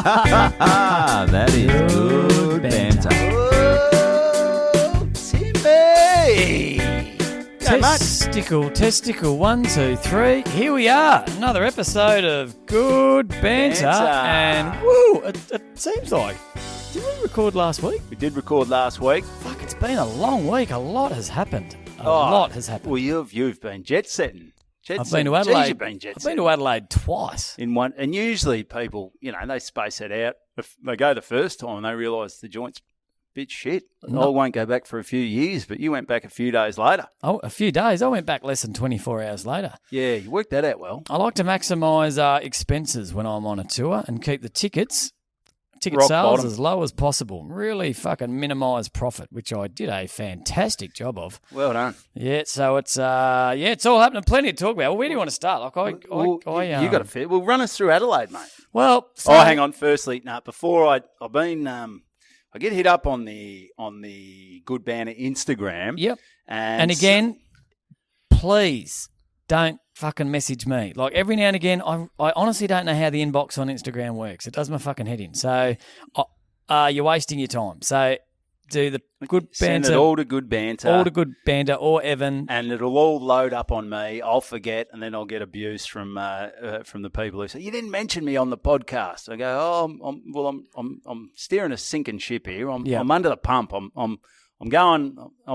That is good banter. Oh, Timmy! Testicle, 1, 2, 3. Here we are, another episode of Good Banter. And woo, it seems like, did we record last week? We did record last week. Fuck, it's been a long week. A lot has happened. A lot has happened. Well, you've been jet setting. I've been to Adelaide. You've been jet I've setting. been to Adelaide twice. In one, and usually people, they space it out. If they go the first time and they realise the joint's a bit shit. I won't go back for a few years, but you went back a few days later. Oh, a few days. I went back less than 24 hours later. Yeah, you worked that out well. I like to maximise expenses when I'm on a tour and keep the ticket Rock sales bottom. as low as possible. Really fucking minimise profit, which I did a fantastic job of. Well done. Yeah, so it's it's all happening. Plenty to talk about. Well, where do you want to start? You got a fair. Well, run us through Adelaide, mate. Well, so, hang on. Firstly, before I've been, I get hit up on the Good Banter Instagram. Yep. And again, please don't fucking message me. Like every now and again, I honestly don't know how the inbox on Instagram works. It does my fucking head in. So you're wasting your time. So do the Good Banter. Send it all to Good Banter. All to Good Banter or Evan. And it'll all load up on me. I'll forget, and then I'll get abuse from the people who say, you didn't mention me on the podcast. I go, I'm steering a sinking ship here. I'm under the pump. I'm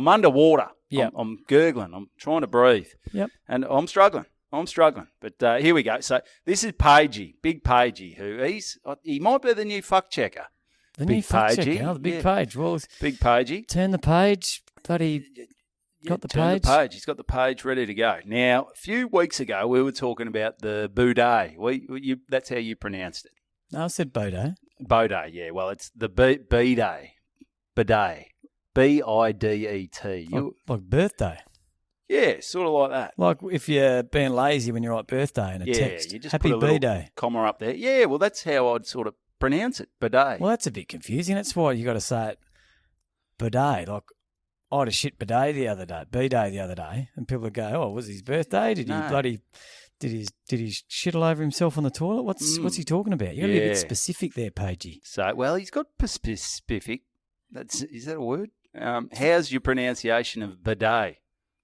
underwater. Yeah. I'm gurgling. I'm trying to breathe. Yep. And I'm struggling. But here we go. So this is Pagey, Big Pagey, he might be the new fuck checker. The new fact checker, the big page. Well, Big Pagey. turn the page, buddy. Got the turn page? The page. He's got the page ready to go. Now, a few weeks ago, we were talking about the bidet. That's how you pronounced it. No, I said Bodo. Bidet, yeah. Well, it's the bidet. Bidet. B-I-D-E-T. Like birthday. Yeah, sort of like that. Like if you're being lazy when you write birthday in a Yeah, text. you just Happy put a little B-Day. comma up there. Yeah, well, that's how I'd sort of pronounce it. Bidet. Well, that's a bit confusing. That's why you got to say it bidet. Like, I had a shit bidet the other day, B-Day the other day, and people would go, "Oh, was his birthday? Did he shit all over himself on the toilet? What's he talking about?" You got to be a bit specific there, Pagey. So, well, he's got specific. Is that a word? How's your pronunciation of bidet?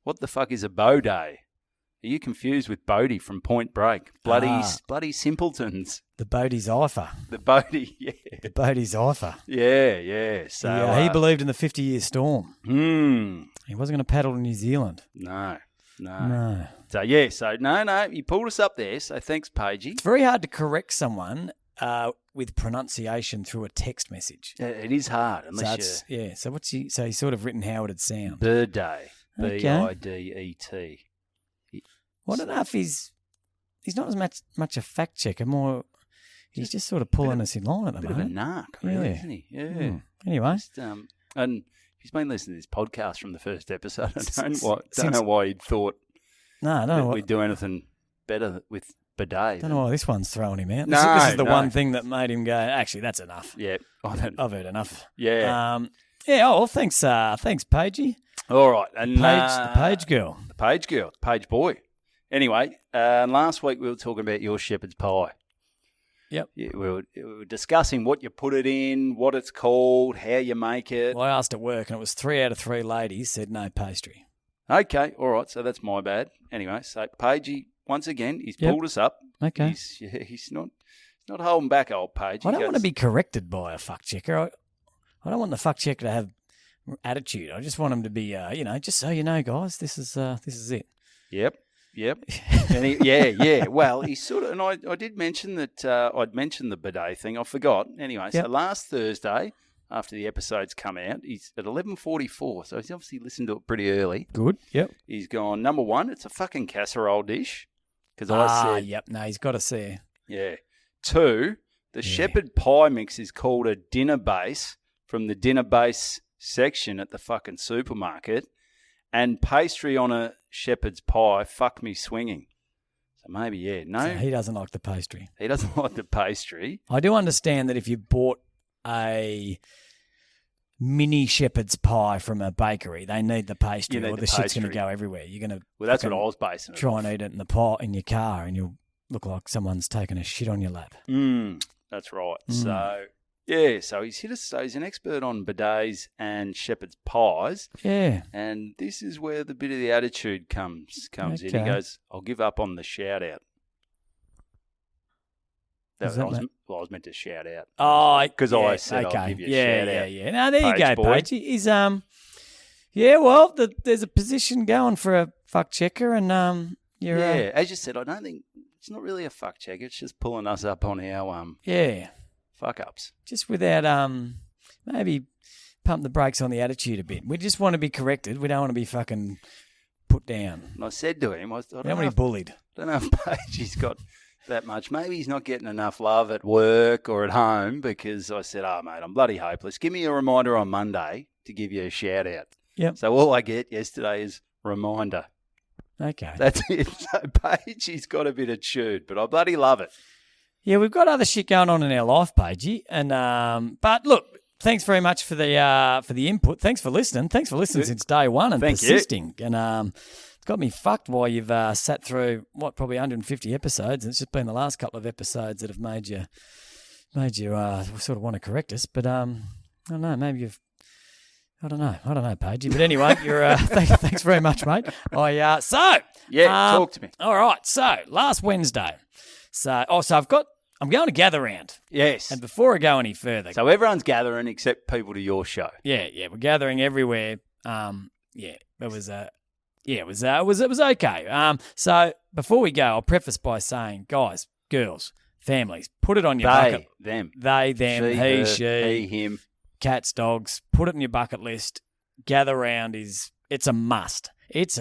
What the fuck is a bowday? Are you confused with Bodie from Point Break? Bloody simpletons. The Bodie's Eifer. The Bodie, yeah. The Bodie's Eifer. Yeah. So he believed in the 50-year storm. He wasn't going to paddle to New Zealand. No. So, no, he pulled us up there, so thanks, Pagey. It's very hard to correct someone with pronunciation through a text message. It is hard, unless So he's sort of written how it'd sound. Bidet. Okay. B-I-D-E-T. Well, I don't know if he's not as much a fact checker, more he's just sort of pulling us in line at the Bit moment. of a narc, really, Yeah. isn't he? Yeah. Anyway. And he's been listening to this podcast from the first episode. I don't know why he'd thought we'd do anything better with bidet. Don't know why this one's throwing him out. No, this is the one thing that made him go, actually, that's enough. Yeah. I've heard enough. Yeah. Thanks, Pagey. All right. And the Page girl. The Page girl. The Page boy. Anyway, last week we were talking about your shepherd's pie. Yep. Yeah, we were discussing what you put it in, what it's called, how you make it. Well, I asked at work, and it was 3 out of 3 ladies said no pastry. Okay, all right, so that's my bad. Anyway, so Pagey, once again, he's pulled us up. Okay. He's not holding back, old Page. I don't want to be corrected by a fuck checker. I don't want the fuck checker to have attitude. I just want him to be, just so you know, guys, this is it. Yep. And Well, he sort of, and I did mention that I'd mentioned the bidet thing. I forgot. Anyway, so last Thursday, after the episode's come out, he's at 11:44. So he's obviously listened to it pretty early. Good. Yep. He's gone, number one, it's a fucking casserole dish. Because I said, yep. No, he's got to see. Yeah. 2, the shepherd pie mix is called a dinner base from the dinner base section at the fucking supermarket. And pastry on a shepherd's pie, fuck me swinging. So maybe, no. So he doesn't like the pastry. He doesn't like the pastry. I do understand that if you bought a mini shepherd's pie from a bakery, they need the pastry or the shit's going to go everywhere. You're going to that's what I was basing it try off. and eat it in the pot in your car and you'll look like someone's taken a shit on your lap. That's right. So, yeah, so he's hit us. So he's an expert on bidets and shepherd's pies. Yeah. And this is where the bit of the attitude comes in. He Okay. goes, I'll give up on the shout out. I was meant to shout out. Oh, because I said I'll give you a shout out. Yeah. Now there you Page go, boy. Paige. He's well, there's a position going for a fuck checker, and you're As you said, I don't think it's not really a fuck check. It's just pulling us up on our fuck ups. just without maybe pump the brakes on the attitude a bit. We just want to be corrected. We don't want to be fucking put down. And I said to him, I We don't want to be bullied. don't know if Pagey's got that much. Maybe he's not getting enough love at work or at home because I said, oh, mate, I'm bloody hopeless. Give me a reminder on Monday to give you a shout out. Yep. So all I get yesterday is reminder. Okay. That's it. So Pagey's got a bit of chewed, but I bloody love it. Yeah, we've got other shit going on in our life, Pagey, and but look, thanks very much for the input. Thanks for listening. Thanks for listening since day one and Thank you. persisting. And it's got me fucked while you've sat through probably 150 episodes. And it's just been the last couple of episodes that have made you sort of want to correct us. But I don't know. Maybe you've. I don't know, Pagey. But anyway, you're thanks very much, mate. Talk to me. All right. So last Wednesday. I'm going to gather round. Yes. And before I go any further, So everyone's gathering except people to your show. yeah, we're gathering everywhere. It was okay. So before we go, I'll preface by saying, guys, girls, families, put it on your bucket. Them. They, them, She, he, her, she, he, him. cats, dogs. Put it on your bucket list. Gather round it's a must. It's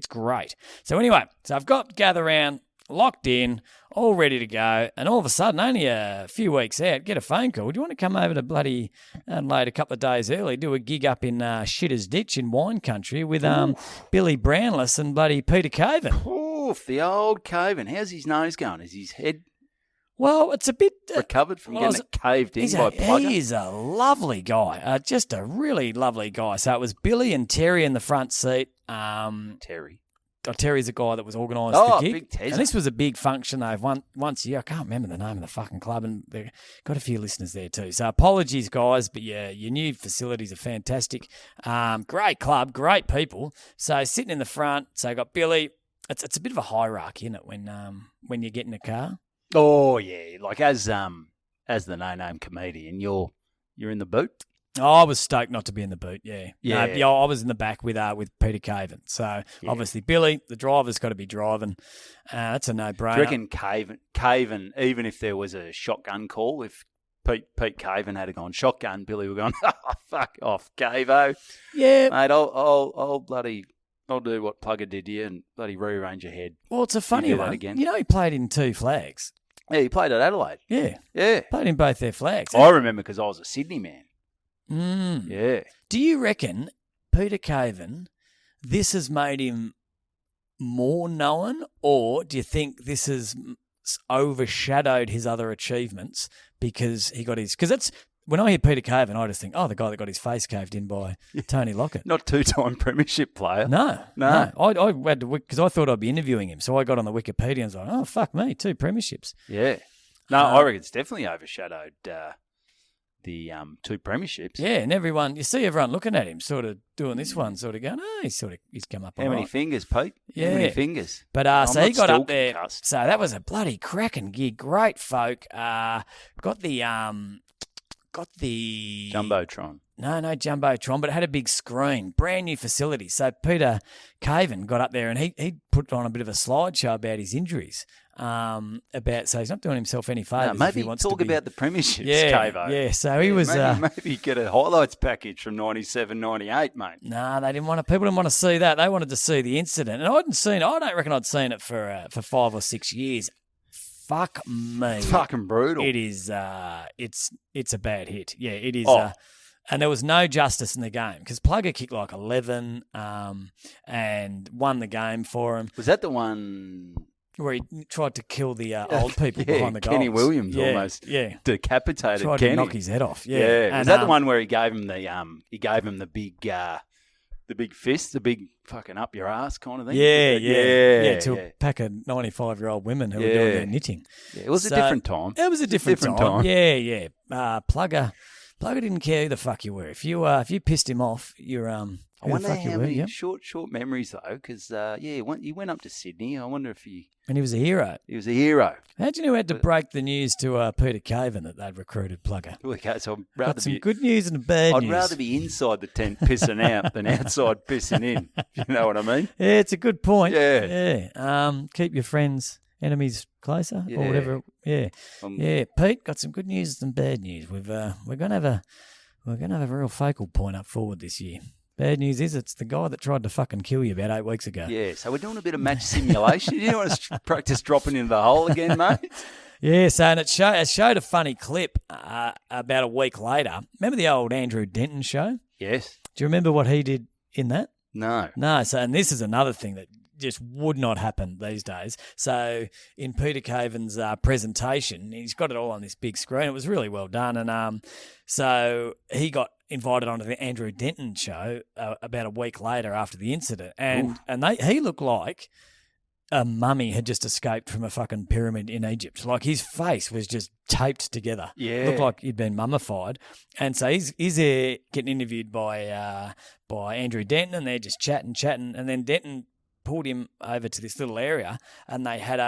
great. So anyway, I've got gather round locked in, all ready to go, and all of a sudden, only a few weeks out, get a phone call. Do you want to come over to bloody Adelaide a couple of days early, do a gig up in Shitter's Ditch in wine country with Billy Brownless and bloody Peter Caven? Oof, the old Caven. How's his nose going? Is his head Well, it's a bit recovered from getting it caved in by Plugger? He is a lovely guy, just a really lovely guy. So it was Billy and Terry in the front seat. Terry. Terry's a guy that was organised the gig. Big Tezza. And this was a big function they've once a year. I can't remember the name of the fucking club, and they've got a few listeners there too. So apologies, guys, but yeah, your new facilities are fantastic. Great club, great people. So sitting in the front, so I got Billy. It's a bit of a hierarchy, isn't it, when you get in a car? Oh yeah, like as the no-name comedian, you're in the boot. Oh, I was stoked not to be in the boot. Yeah. Yeah. No, I was in the back with Peter Caven. So obviously Billy, the driver's got to be driving. That's a no-brainer. Do you reckon Caven, even if there was a shotgun call, if Pete Caven had gone shotgun, Billy would have gone, oh, fuck off, Cavo. Yeah. Mate, I'll do what Plugger did to you and bloody rearrange your head. Well, it's a funny do that one. again. You know, he played in two flags. Yeah, he played at Adelaide. Yeah. Yeah. Played in both their flags. I remember because I was a Sydney man. Mm. Yeah. Do you reckon Peter Caven, this has made him more known, or do you think this has overshadowed his other achievements because he got his... Because that's... When I hear Peter Caven, I just think, oh, the guy that got his face caved in by Tony Lockett. Not two-time premiership player. No. I had to, because I thought I'd be interviewing him, so I got on the Wikipedia and was like, oh, fuck me, 2 premierships. Yeah. No, I reckon it's definitely overshadowed the 2 premierships. Yeah, and you see everyone looking at him, sort of doing this one, sort of going, oh, he's come up. How many fingers, Pete? Yeah. How many fingers? But so he got up there. Concussed. So that was a bloody cracking gig. Great folk. Got the Jumbotron. No Jumbotron, but it had a big screen, brand new facility. So Peter Caven got up there and he put on a bit of a slideshow about his injuries. So he's not doing himself any favours. No, if he maybe wants talk to be... about the premierships, yeah, Cavo. Yeah, so he was... Maybe get a highlights package from 97, 98, mate. No, they didn't want to. People didn't want to see that. They wanted to see the incident, and I don't reckon I'd seen it for 5 or 6 years. Fuck me. It's fucking brutal. It is. It's a bad hit. Yeah, it is. Oh. And there was no justice in the game because Plugger kicked like 11 and won the game for him. Was that the one where he tried to kill the old people behind the goals? Kenny Williams almost decapitated tried Kenny. to knock his head off. Yeah. Was that the one where he gave him the big the big fist, the big fucking up your ass kind of thing. Yeah. To a pack of 95-year-old women who were doing their knitting. Yeah, it was a different time. It was a different time. Yeah. Plugger didn't care who the fuck you were. If you pissed him off, you're I wonder how many short memories though, because he went up to Sydney. I wonder if and he was a hero. He was a hero. Imagine who had to break the news to Peter Caven that they'd recruited Plugger. Okay, so I'd rather got some good news and bad news. I'd rather be inside the tent pissing out than outside pissing in. You know what I mean? Yeah, it's a good point. Yeah. Keep your friends, enemies closer or whatever. Yeah. Pete, got some good news and some bad news. We're gonna have a real focal point up forward this year. Bad news is it's the guy that tried to fucking kill you about 8 weeks ago. Yeah, so we're doing a bit of match simulation. You want to practice dropping into the hole again, mate? Yeah, so and it showed a funny clip about a week later. Remember the old Andrew Denton show? Yes. Do you remember what he did in that? No. So and this is another thing that just would not happen these days. So in Peter Caven's presentation, he's got it all on this big screen. It was really well done. And so he got invited onto the Andrew Denton show about a week later after the incident. And he looked like a mummy had just escaped from a fucking pyramid in Egypt. Like his face was just taped together. Yeah. Looked like he'd been mummified. And so he's there getting interviewed by Andrew Denton, and they're just chatting. And then Denton pulled him over to this little area, and they had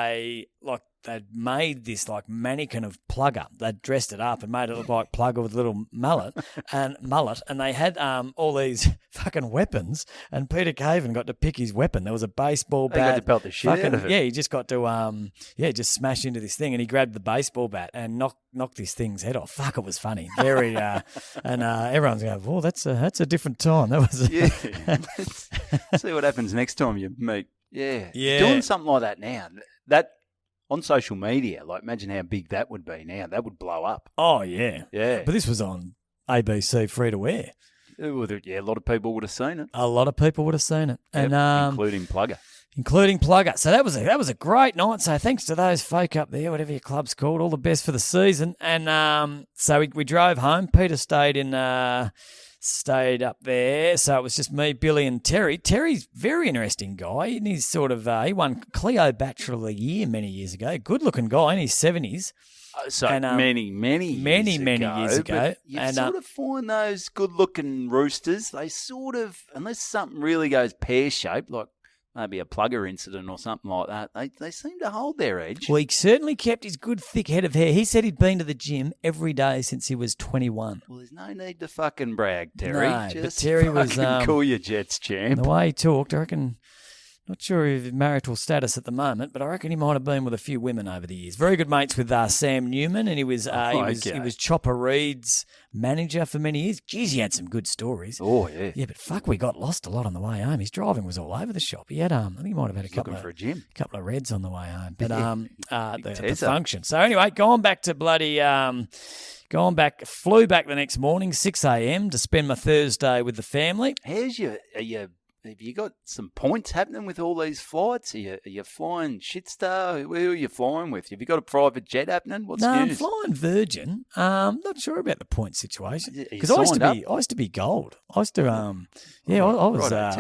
they'd made this like mannequin of Plugger. They'd dressed it up and made it look like Plugger with a little mullet, and they had all these fucking weapons, and Peter Caven got to pick his weapon. There was a baseball bat. He got to pelt the shit out of it. Yeah, he just got to just smash into this thing, and he grabbed the baseball bat and knocked this thing's head off. Fuck, it was funny. Very and everyone's going, "Oh, that's a different time." That was Let's see what happens next time you meet. Yeah. Doing something like that now. That on social media, like imagine how big that would be now. That would blow up. Oh yeah. Yeah. But this was on ABC free to wear. Yeah, a lot of people would have seen it. A lot of people would have seen it. Yep, And including Plugger. So that was a great night. So thanks to those folk up there, whatever your club's called, all the best for the season. And so we drove home. Peter stayed up there. So it was just me, Billy, and Terry. Terry's a very interesting guy. And he's sort of he won Cleo Bachelor of the Year many years ago. Good looking guy in his 70s. Many years ago. You sort of find those good-looking roosters, they sort of, unless something really goes pear-shaped, like maybe a Plugger incident or something like that, they seem to hold their edge. Well, he certainly kept his good thick head of hair. He said he'd been to the gym every day since he was 21. Well, there's no need to fucking brag, Terry. No, just but Terry was cool your jets, champ. The way he talked, I reckon. Not sure of his marital status at the moment, but I reckon he might have been with a few women over the years. Very good mates with Sam Newman, and he was Chopper Reed's manager for many years. Geez, he had some good stories. Oh yeah, yeah, but fuck, we got lost a lot on the way home. His driving was all over the shop. He had I think he might have had a couple of reds on the way home, but the function. So anyway, flew back the next morning, 6 a.m. to spend my Thursday with the family. Have you got some points happening with all these flights? Are you flying Shitstar? Who are you flying with? Have you got a private jet happening? What's news? I'm flying Virgin. Not sure about the point situation because I used to be gold. I used to I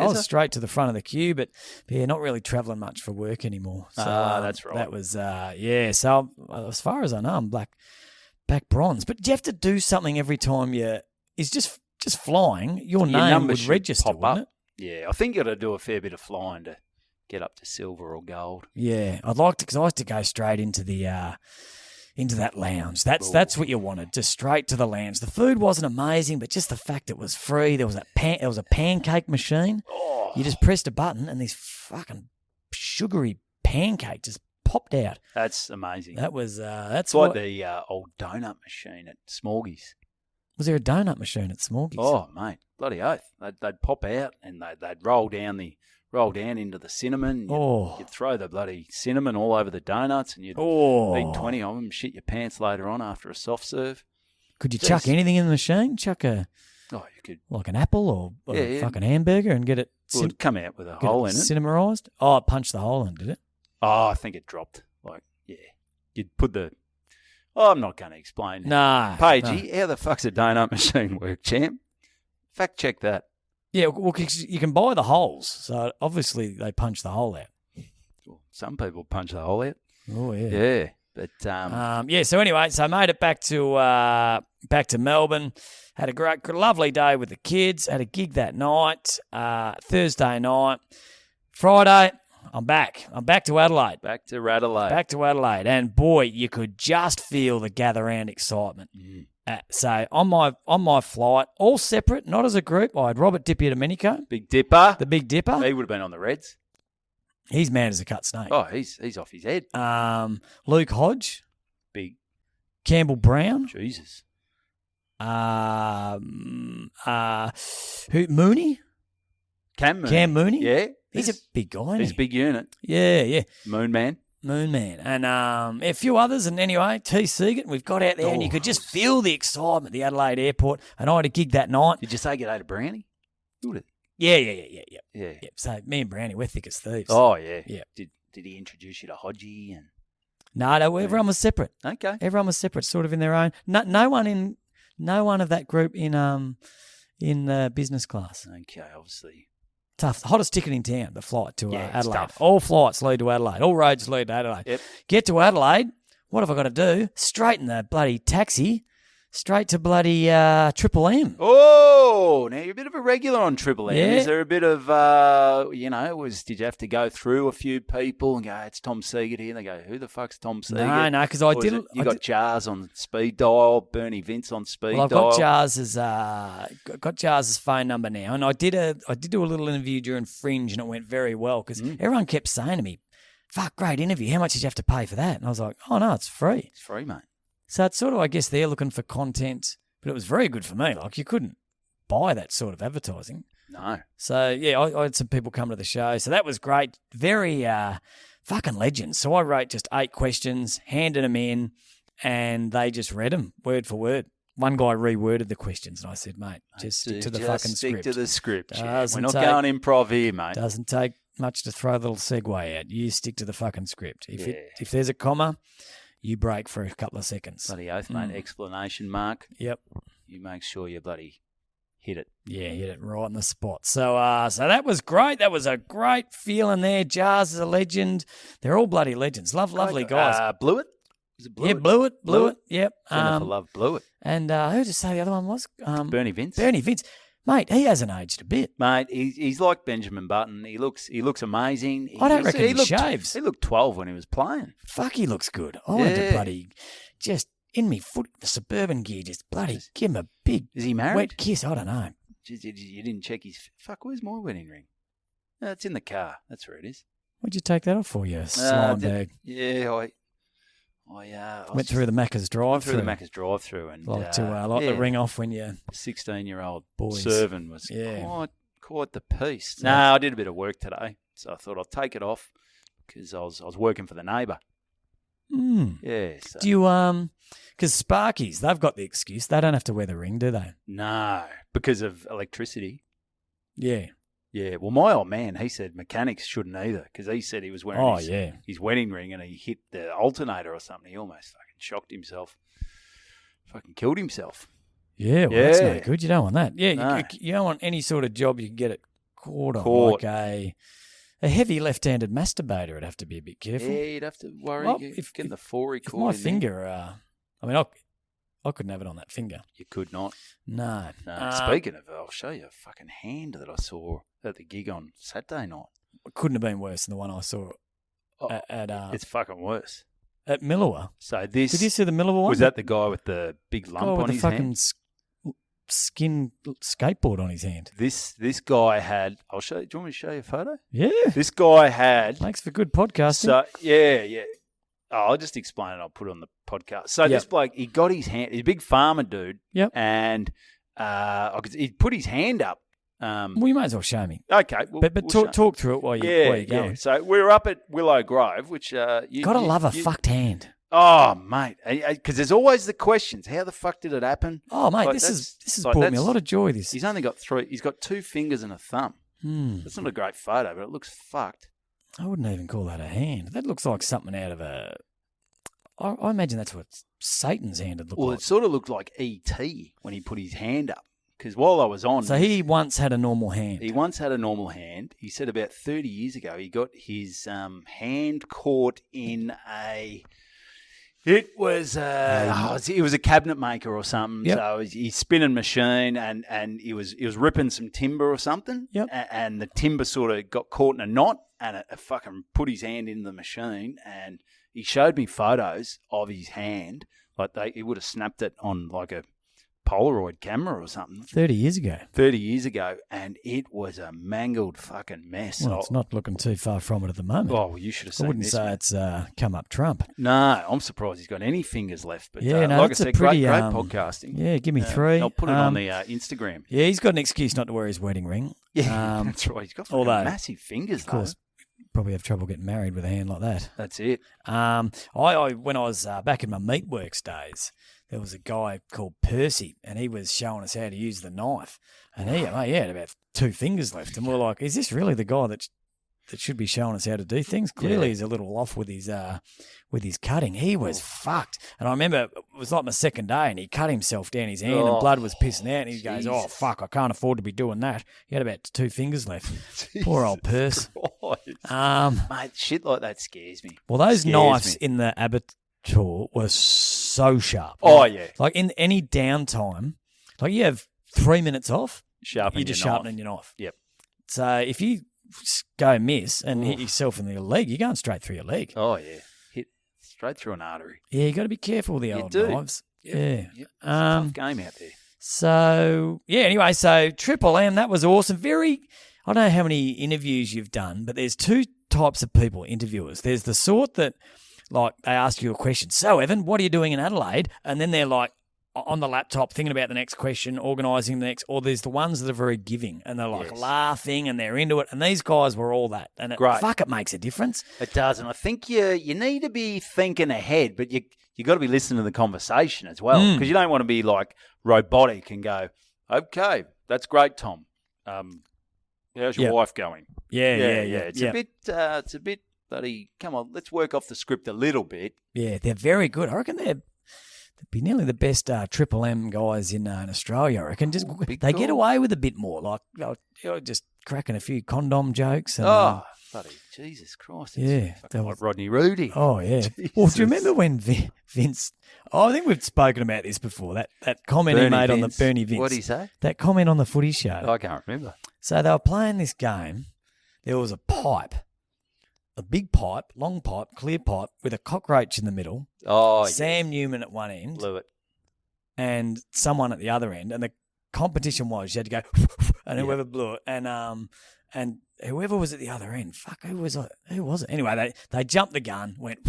was straight to the front of the queue, but not really travelling much for work anymore. So that's right. That was So as far as I know, I'm back bronze. But do you have to do something every time is just flying? Your name would register, wouldn't it? Yeah, I think you got to do a fair bit of flying to get up to silver or gold. Yeah, I'd like to because I used to go straight into that lounge. That's what you wanted, just straight to the lounge. The food wasn't amazing, but just the fact it was free. There was a pancake machine. Oh. You just pressed a button and this fucking sugary pancake just popped out. That's amazing. That was it's like the old donut machine at Smorgies. Was there a donut machine at Smorgies? Oh, mate, bloody oath! They'd pop out and they'd roll down into the cinnamon. You'd throw the bloody cinnamon all over the donuts, and you'd eat 20 of them, shit your pants later on after a soft serve. Could you chuck anything in the machine? You could like an apple or a fucking hamburger and get it. It'd come out with a hole in it. Cinnamorized? Oh, it punched the hole in, did it? Oh, I think it dropped. You'd put the. Oh, I'm not going to explain. Nah. Pagey, how the fuck's a donut machine work, champ? Fact check that. Yeah, well, 'cause you can buy the holes, so obviously they punch the hole out. Well, some people punch the hole out. Oh yeah. Yeah, but So anyway, so I made it back to Melbourne. Had a great, lovely day with the kids. Had a gig that night. Thursday night, Friday. I'm back. I'm back to Adelaide. back to Adelaide. Back to Adelaide, and boy, you could just feel the gather round excitement. So on my flight, all separate, not as a group. I had Robert Dipidomenico, Big Dipper. the Big Dipper. He would have been on the Reds. He's mad as a cut snake. Oh, he's off his head. Luke Hodge, Big Campbell Brown, Jesus. who Mooney? Cam Mooney? Yeah. He's a big guy. Isn't He's he? a big unit. Yeah. Moon Man. Moon Man. And a few others. And anyway, T. Siegert, we've got out there and you could just feel the excitement at the Adelaide airport. And I had a gig that night. Did you say g'day to Brownie? You would have. Yeah. Yeah. So me and Brownie, we're thick as thieves. Oh, yeah. Yeah. Did he introduce you to Hodgie? And No, everyone was separate. Okay. Everyone was separate, sort of in their own. No one of that group in business class. Okay, obviously. Tough. Hottest ticket in town, the flight to Yeah, it's Adelaide. tough. All flights lead to Adelaide. All roads lead to Adelaide. Yep. Get to Adelaide. What have I got to do? Straight in the bloody taxi. Straight to bloody Triple M. Oh, now you're a bit of a regular on Triple M. Yeah. Is there a bit of, did you have to go through a few people and go, it's Tom Siegert here? And they go, who the fuck's Tom Siegert? No, because I didn't. You got Jars on speed dial, Bernie Vince on speed Well, I've dial. got Jars's phone number now, and I did do a little interview during Fringe, and it went very well because everyone kept saying to me, "Fuck, great interview. How much did you have to pay for that?" And I was like, "Oh no, it's free." It's free, mate. So it's sort of, I guess, they're looking for content, but it was very good for me. Like, you couldn't buy that sort of advertising. No. So, yeah, I had some people come to the show. So that was great. Very fucking legends. So I wrote just 8 questions, handed them in, and they just read them word for word. One guy reworded the questions, and I said, mate, just stick to the fucking script. Stick to the script. Yeah. We're Doesn't not take- going improv here, mate. Doesn't take much to throw a little segue out. You stick to the fucking script. Yeah. If there's a comma, you break for a couple of seconds. Bloody oath, mate. Explanation mark. Yep. You make sure you bloody hit it. Yeah, hit it right in the spot. So that was great. That was a great feeling there. Jars is a legend. They're all bloody legends. Lovely guys. Blew it? Was it Blew Yeah, It? blew it. Yep. Jennifer Love Blew It. And who did you say the other one was? Bernie Vince. Bernie Vince. Mate, he hasn't aged a bit. Mate, he's like Benjamin Button. He looks amazing. I don't reckon he shaves. He looked 12 when he was playing. Fuck, he looks good. I wanted to Yeah. bloody just in me foot, the suburban gear, just bloody give him a big Is he married? wet kiss. I don't know. You didn't check his... Fuck, where's my wedding ring? No, it's in the car. That's where it is. Where'd you take that off for, you slime bag? Yeah, I Went through the Macca's drive-through. through the Macca's drive-through and the ring off when you 16-year-old Boys. servant was Yeah. quite the piece. So- No, I did a bit of work today, so I thought I'll take it off because I was working for the neighbour. Yeah. So. Do you because Sparkies, they've got the excuse they don't have to wear the ring, do they? No, because of electricity. Yeah. Yeah. Well, my old man, he said mechanics shouldn't either because he said he was wearing his wedding ring and he hit the alternator or something. He almost fucking shocked himself. Fucking killed himself. Yeah, well, that's Yeah. no good. You don't want that. Yeah, No. you don't want any sort of job you can get it caught on. Caught. Like a heavy left-handed masturbator would have to be a bit careful. Yeah, you'd have to worry. Well, if getting the 4 If my finger, I mean, I couldn't have it on that finger. You could not. No. No. Speaking of, I'll show you a fucking hand that I saw at the gig on Saturday night. It couldn't have been worse than the one I saw Oh, at it's fucking worse. Millewa. So this Did you see the Millewa one? was that the guy with the big lump guy with on the his fucking hand? skin skateboard on his hand? This guy had. I'll show you. Do you want me to show you a photo? Yeah. This guy had. Makes for good podcasting. So yeah. Oh, I'll just explain it. I'll put it on the podcast. So this bloke, he got his hand. He's a big farmer dude. Yep. And he put his hand up. Well, you might as well show me. Okay. But we'll talk through it while you're going. Yeah. So we're up at Willow Grove, which Gotta love a fucked hand. Oh, mate, because there's always the questions. How the fuck did it happen? Oh, mate, Like, this has like, brought me a lot of joy. This. He's only got 3. He's got 2 fingers and a thumb. That's not a great photo, but it looks fucked. I wouldn't even call that a hand. That looks like something out of a. I imagine that's what Satan's hand would look Well, like. it sort of looked like E.T. when he put his hand up. because while I was on... So he once had a normal hand. He once had a normal hand. He said about 30 years ago he got his hand caught in a... It was it was a cabinet maker or something. Yep. So he's spinning machine and he was ripping some timber or something. Yep. And the timber sort of got caught in a knot and it fucking put his hand in the machine. And he showed me photos of his hand. Like he would have snapped it on like a Polaroid camera or something. 30 years ago. 30 years ago, and it was a mangled fucking mess. Well, it's not looking too far from it at the moment. Oh, well, you should have seen I wouldn't this. say Mate. it's come up Trump. No, I'm surprised he's got any fingers left. But Yeah, no, like I that's a said, pretty, great podcasting. Yeah, give me 3. I'll put it on the Instagram. Yeah, he's got an excuse not to wear his wedding ring. Yeah, that's right. He's got fucking although, massive fingers, Of course, probably have trouble getting married with a hand like that. That's it. I when I was back in my meatworks days, there was a guy called Percy, and he was showing us how to use the knife. And he had about 2 fingers left, and we're like, "Is this really the guy that should be showing us how to do things?" Clearly, he's a little off with his cutting. He was fucked. And I remember it was like my second day, and he cut himself down his hand, and blood was pissing out. And he goes, "Oh fuck, I can't afford to be doing that." He had about 2 fingers left. Poor old Percy. Mate, shit like that scares me. Well, those knives in the abattoir were so sharp. Oh, yeah. Like in any downtime, like you have 3 minutes off, you're just sharpening your knife. Yep. So if you go miss and hit yourself in the leg, you're going straight through your leg. Oh, yeah. Hit straight through an artery. Yeah, you got to be careful with the old knives. Yep. Yeah. Yep. It's a tough game out there. So, yeah, anyway, so Triple M, that was awesome. I don't know how many interviews you've done, but there's 2 types of people, interviewers. There's the sort that, like, they ask you a question. So, Evan, what are you doing in Adelaide? And then they're like on the laptop thinking about the next question, organising the next. Or there's the ones that are very giving and they're like laughing and they're into it. And these guys were all that. And it makes a difference. It does. And I think you need to be thinking ahead, but you got to be listening to the conversation as well, because you don't want to be like robotic and go, "Okay, that's great, Tom. How's your wife going?" Yeah. It's a bit bloody. Come on, let's work off the script a little bit. Yeah, they're very good. I reckon they'd be nearly the best Triple M guys in Australia. I reckon they get away with a bit more, like just cracking a few condom jokes. And, bloody Jesus Christ! Yeah, like Rodney Rudy. Oh yeah. Jesus. Well, do you remember when Vince? Oh, I think we've spoken about this before. That comment he made on the Bernie Vince. What did he say? That comment on the footy show. I can't remember. So they were playing this game. There was a pipe, a big pipe, long pipe, clear pipe with a cockroach in the middle. Oh, Sam Newman at one end. Blew it. And someone at the other end. And the competition was you had to go, and whoever blew it, and whoever was at the other end, who was it? Anyway, they jumped the gun, went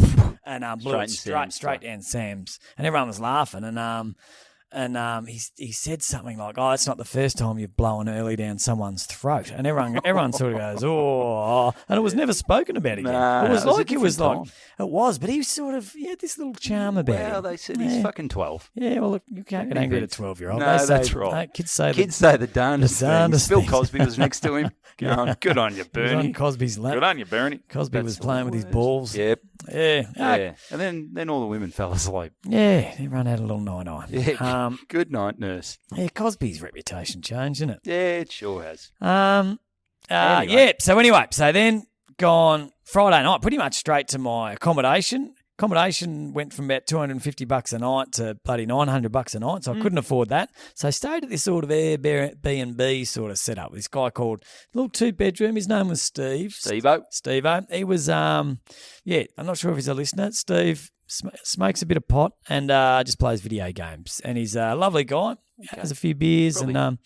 and blew it straight down Sam's, and everyone was laughing, and he said something like, "Oh, it's not the first time you've blown early down someone's throat," and everyone sort of goes, "Oh," and it was never spoken about again. Nah, it was but he was sort of had this little charm about him. Well, they said he's fucking 12. Yeah, well, look, you can't get angry at a 12-year-old. No, that's right. Kids say the darndest things. Bill Cosby was next to him. Good on you, Bernie. He was on Cosby's lap. Good on you, Bernie. Cosby was playing with his balls. Yep. Yeah. And then all the women fell asleep. Yeah, everyone had a little night-night. Yeah. Good night, nurse. Yeah, Cosby's reputation changed, didn't it? Yeah, it sure has. Anyway. Yeah, so then gone Friday night, pretty much straight to my accommodation. Accommodation went from about $250 a night to bloody $900 a night, so I couldn't afford that. So I stayed at this sort of Airbnb sort of setup with this guy called little 2-bedroom. His name was Steve. Steve-O. He was, I'm not sure if he's a listener. Steve smokes a bit of pot and just plays video games. And he's a lovely guy. Okay. Has a few beers and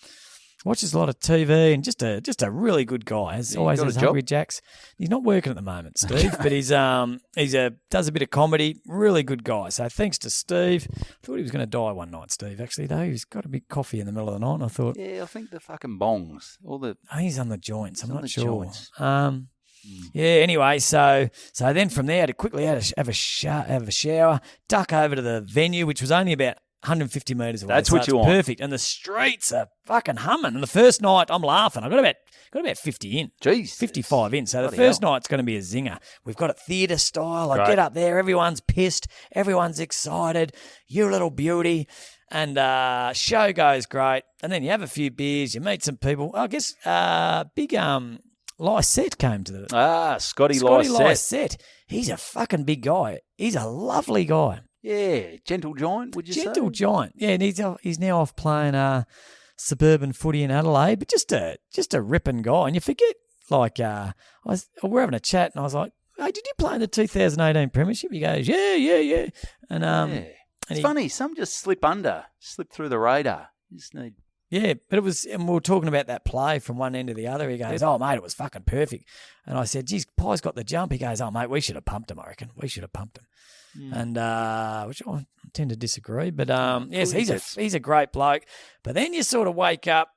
watches a lot of TV and just a really good guy. Always has Hungry Jacks. He's not working at the moment, Steve, but he's does a bit of comedy. Really good guy. So thanks to Steve. I thought he was going to die one night, Steve. Actually, though, he's got a big coffee in the middle of the night. And I thought, I think the fucking bongs, he's on the joints. I'm not sure. Yeah. Anyway, so then from there, I quickly have a shower, duck over to the venue, which was only about 150 metres away. That's so what it's you want. Perfect. And the streets are fucking humming. And the first night, I'm laughing. I got about 50 in. Jeez. 55 in. So the Bloody first hell. night's going to be a zinger. We've got it theatre style. I Great. get up there. Everyone's pissed. Everyone's excited. You little beauty. And show goes great. And then you have a few beers. You meet some people. I guess big Lysette came to the... Scotty Scotty Lysette. Lysette. He's a fucking big guy. He's a lovely guy. Yeah, gentle giant, would you say? Gentle giant. Yeah, and he's now off playing suburban footy in Adelaide, but just a ripping guy. And you forget, like, we're having a chat, and I was like, "Hey, did you play in the 2018 Premiership?" He goes, "Yeah." And Yeah. It's funny. Some just slip through the radar. You just need... Yeah, but it was, and we were talking about that play from one end to the other. He goes, "Oh, mate, it was fucking perfect." And I said, "Geez, Pie's got the jump." He goes, "Oh, mate, we should have pumped him, I reckon. We should have pumped him." And which I tend to disagree, but yes, he's a great bloke. But then you sort of wake up,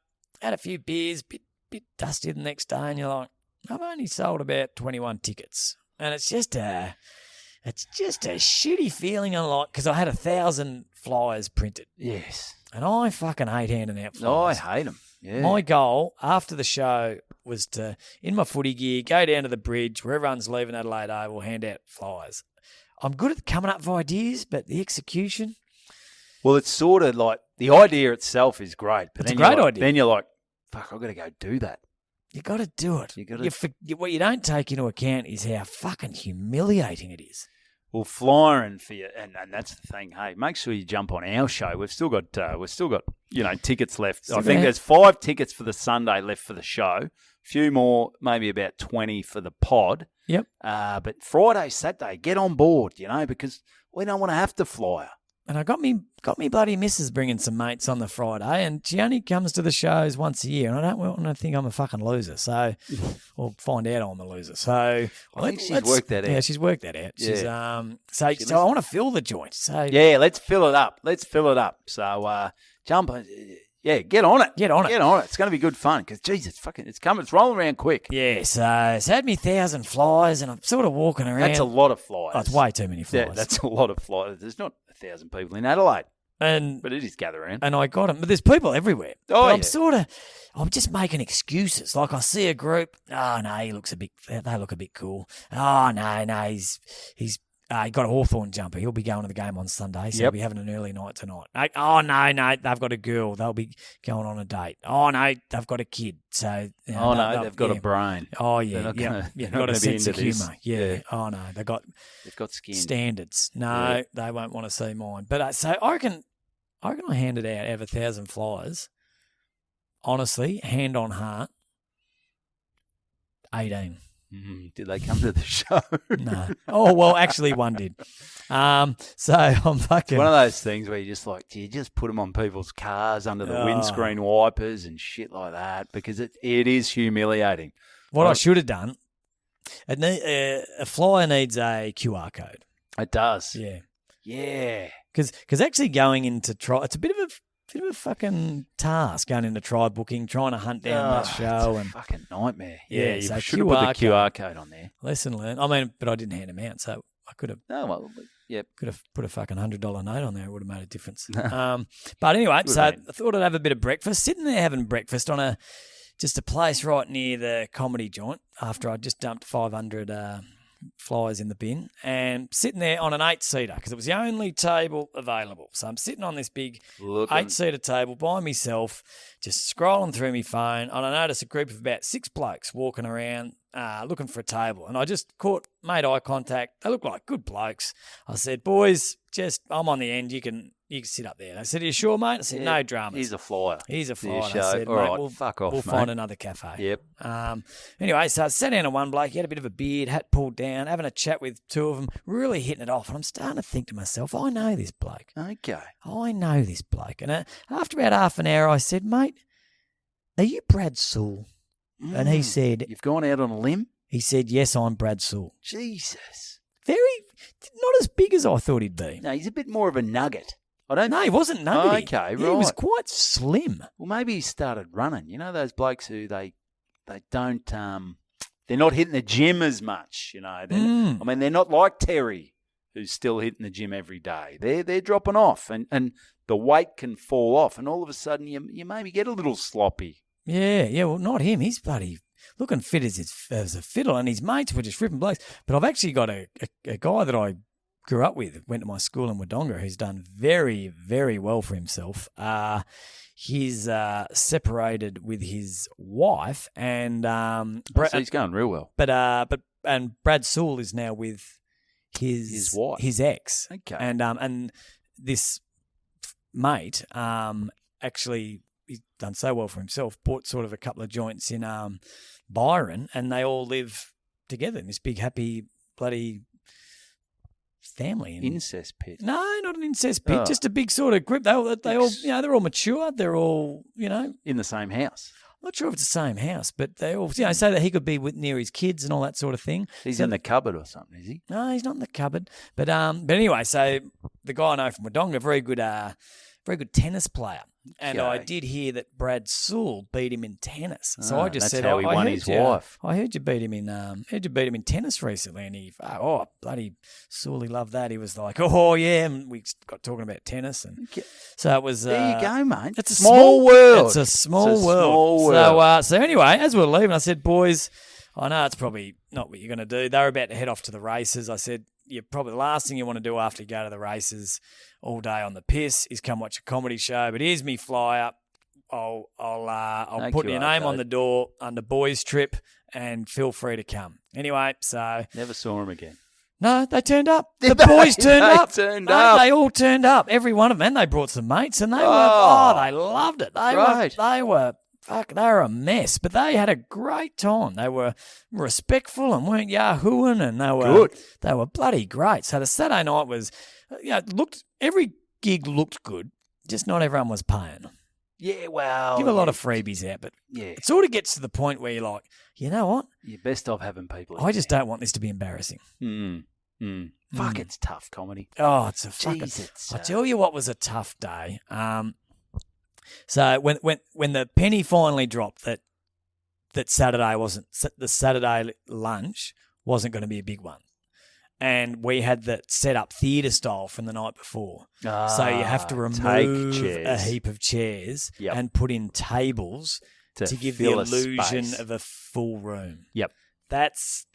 had a few beers, bit dusty the next day, and you're like, I've only sold about 21 tickets, and it's just a shitty feeling. And like, because I had 1,000 flyers printed, Yes. and I fucking hate handing out Oh, I flyers. hate them. Yeah. My goal after the show was to, in my footy gear, go down to the bridge where everyone's leaving Adelaide Oval, hand out flyers. I'm good at coming up with ideas, but the execution... Well, it's sort of like the idea itself is great. But It's then a great you're like, idea. Then you're like, fuck, I've got to go do that. You got to do it. You gotta- What you don't take into account is how fucking humiliating it is. Well, flying for you, and that's the thing. Hey, make sure you jump on our show. We've still got tickets left. Still I think got- there's 5 tickets for the Sunday left for the show. Few more, maybe about 20 for the pod. Yep. But Friday, Saturday, get on board, because we don't want to have to fly. And I got me bloody missus bringing some mates on the Friday, and she only comes to the shows once a year, and I don't want to think I'm a fucking loser. So, or find out I'm a loser. So I think she's worked that out. Yeah, she's worked that out. She's She so I want to fill the joint. So Yeah, let's fill it up. So jump on. Yeah, get on it. Get on it. It's going to be good fun because, geez, it's coming. It's rolling around quick. Yeah, so had me 1,000 flies, and I'm sort of walking around. That's a lot of flyers. Oh, it's way too many flies. Yeah, that's a lot of flyers. There's not 1,000 people in Adelaide, and but it is gather around. and I got them. But there's people everywhere. Oh, But yeah. I'm just making excuses. Like I see a group. Oh no, they look a bit cool. Oh no, he's he got a Hawthorn jumper. He'll be going to the game on Sunday, so he'll Yep. be having an early night tonight. Oh no, they've got a girl. They'll be going on a date. Oh no, they've got a kid. So Oh no, they've got a brain. Oh They're yeah, not yeah, gonna- yeah. they're not Got a gonna be sense of into this. humour. Yeah. Oh no, they've got They've got skin. standards. No, Yeah. they won't want to see mine. But so I reckon I handed out of 1,000 flyers. Honestly, hand on heart, 18. Did they come to the show? No. Oh well, actually, one did. So I'm fucking. It's one of those things where you just like, do you just put them on people's cars under the Oh. windscreen wipers and shit like that? Because it is humiliating. What I should have done. A flyer needs a QR code. It does. Yeah. Yeah. Because actually going into try, it's a bit of a fucking task going into try booking, trying to hunt down that show, it's a and fucking nightmare. Yeah, Yeah, you so should have put the QR QR code on there. lesson learned. I mean, but I didn't hand them out, so I could have Oh well, yep. put a fucking $100 note on there. It would have made a difference. But anyway, so have been. I thought I'd have a bit of breakfast. Sitting there having breakfast on just a place right near the comedy joint after I just dumped 500 flyers in the bin, and sitting there on an 8-seater because it was the only table available. So I'm sitting on this big Looking. 8-seater table by myself, just scrolling through my phone, and I noticed a group of about 6 blokes walking around looking for a table. And I just made eye contact. They looked like good blokes. I said, boys, I'm on the end. You can sit up there. They said, are you sure, mate? I said, no dramas. He's a flyer. He's a Your flyer. show. I said, All mate, right, fuck off, we'll mate. find another cafe. Yep. Anyway, so I sat down to one bloke. He had a bit of a beard, hat pulled down, having a chat with 2 of them, really hitting it off. And I'm starting to think to myself, I know this bloke. Okay. I know this bloke. And after about half an hour, I said, mate, are you Brad Sewell? And he said, You've gone out on a limb? he said, yes, I'm Brad Sewell. Jesus. Not as big as I thought he'd be. No, he's a bit more of a nugget. I don't No, he wasn't nuggety. Okay, He was right. quite slim. Well, maybe he started running. You know those blokes who they don't they're not hitting the gym as much. You know, I mean they're not like Terry who's still hitting the gym every day. They're dropping off, and the weight can fall off, and all of a sudden you maybe get a little sloppy. Yeah. Well, not him. He's bloody looking fit as a fiddle, and his mates were just ripping blokes. But I've actually got a guy that I grew up with, went to my school in Wodonga, who's done very, very well for himself. He's separated with his wife, and So he's going real well. But Brad Sewell is now with his wife, his ex. Okay, and this mate actually, he's done so well for himself, bought sort of a couple of joints in Byron, and they all live together in this big happy bloody family. Incest pit? No, not an incest pit. Just a big sort of group. They all, they're all mature. They're all, in the same house. I'm not sure if it's the same house, but they all, say that he could be near his kids and all that sort of thing. He's in the cupboard or something, is he? No, he's not in the cupboard. But anyway, so the guy I know from Wodonga, very good tennis player. And Okay. I did hear that Brad Sewell beat him in tennis. So I just that's said, how he won his wife. I heard you beat him in tennis recently. And he, bloody Sewell, he loved that. He was like, oh yeah, and we got talking about tennis, and so it was. There you go, mate. It's a small world. It's a small world. So anyway, as we were leaving, I said, boys, I know it's probably not what you're going to do. They were about to head off to the races. I said, probably the last thing you want to do after you go to the races all day on the piss is come watch a comedy show. But here's me flyer. I'll put your name on the door under boys trip, and feel free to come. Anyway, so never saw him again. No, they turned up. The boys turned up. They all turned up. Every one of them. And they brought some mates, and they they loved it. They were a mess, but they had a great time. They were respectful and weren't yahooing, and they were good. They were bloody great. So the Saturday night was, every gig looked good, just not everyone was paying. Yeah, well, give a lot of freebies out, but it sort of gets to the point where you're like, you know what? You're best off having people. I just don't want this to be embarrassing. Fuck, it's tough comedy. Oh, it's a fucking. I tell you what was a tough day. So when the penny finally dropped that Saturday wasn't, the Saturday lunch wasn't going to be a big one, and we had that set up theatre style from the night before. So you have to remove a heap of chairs and put in tables to give the illusion of a full room. Yep, that's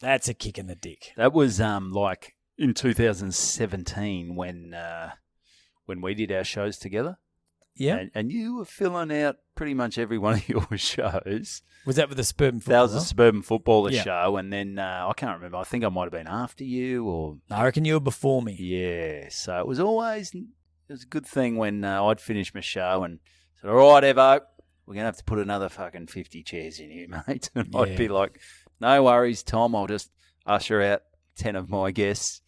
a kick in the dick. That was like in 2017 when we did our shows together. Yeah, and you were filling out pretty much every one of your shows. Was that with the Suburban Footballer? That was a Suburban Footballer show, and then I can't remember. I think I might have been after you, or I reckon you were before me. Yeah, so it was a good thing when I'd finish my show and said, "All right, Evo, we're gonna have to put another fucking 50 chairs in here, mate." And I'd be like, "No worries, Tom. I'll just usher out 10 of my guests."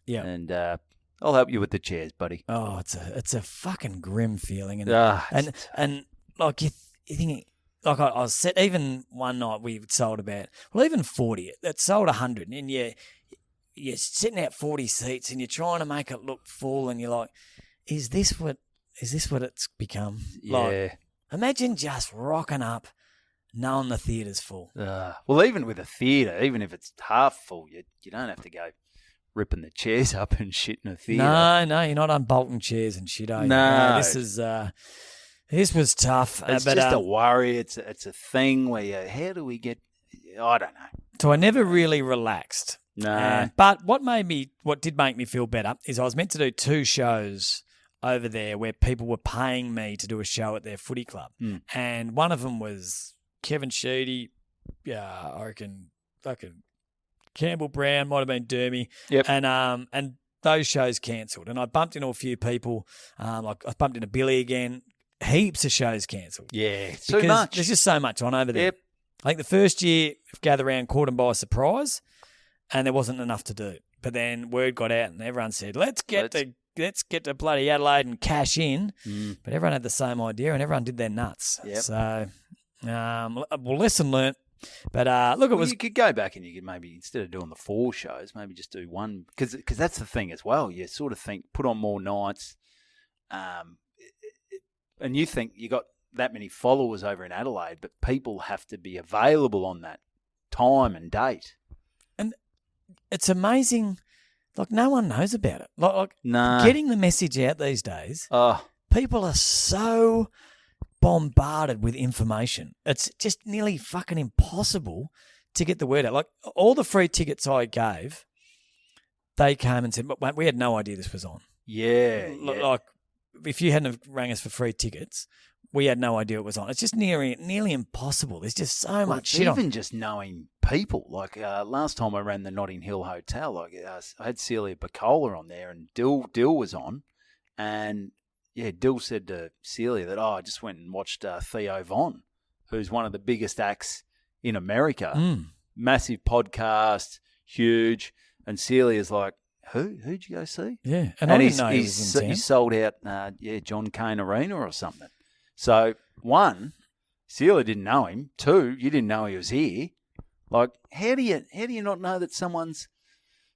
Yeah, and I'll help you with the chairs, buddy. Oh, it's a fucking grim feeling, and like you think, like I was set. Even one night we sold even 40. It sold 100, and you're sitting out 40 seats, and you're trying to make it look full, and you're like, is this what it's become? Yeah. Like, imagine just rocking up, knowing the theatre's full. Well, even with a theatre, even if it's half full, you don't have to go ripping the chairs up and shit in a theatre. No, you're not unbolting chairs and shit, are you? No. This was tough. It's just a worry. It's a thing where how do we get? I don't know. So I never really relaxed. No. But what did make me feel better is I was meant to do 2 shows over there where people were paying me to do a show at their footy club, and one of them was Kevin Sheedy. Yeah, I reckon fucking Campbell Brown, might have been Dermy. Yep. And those shows cancelled. And I bumped into a few people. Like I bumped into Billy again. Heaps of shows cancelled. Yeah, so much. There's just so much on over there. Yep. I think the first year of Gather Round caught them by surprise, and there wasn't enough to do. But then word got out, and everyone said, "Let's get to bloody Adelaide and cash in." But everyone had the same idea, and everyone did their nuts. Yep. So, lesson learnt. But look, you could go back and you could maybe, instead of doing the 4 shows, maybe just do one, because that's the thing as well. You sort of think, put on more nights, and you think you got that many followers over in Adelaide, but people have to be available on that time and date. And it's amazing Like, no one knows about it. Like Nah. getting the message out these days, Oh, people are so bombarded with information. It's just nearly fucking impossible to get the word out. Like, all the free tickets I gave, they came and said, "Mate, we had no idea this was on." yeah. Like, if you hadn't have rang us for free tickets, we had no idea it was on. It's just nearly impossible. There's just so much shit even on. just knowing people. Like last time I ran the Notting Hill Hotel, like I had Celia Bacola on there, and Dill was on, and yeah, Dill said to Celia that I just went and watched Theo Von, who's one of the biggest acts in America. Massive podcast, huge, and Celia's like, who'd you go see? Yeah, And I didn't know he was in town. he sold out, John Cain Arena or something. So, one, Celia didn't know him. Two, you didn't know he was here. Like, how do you not know that someone's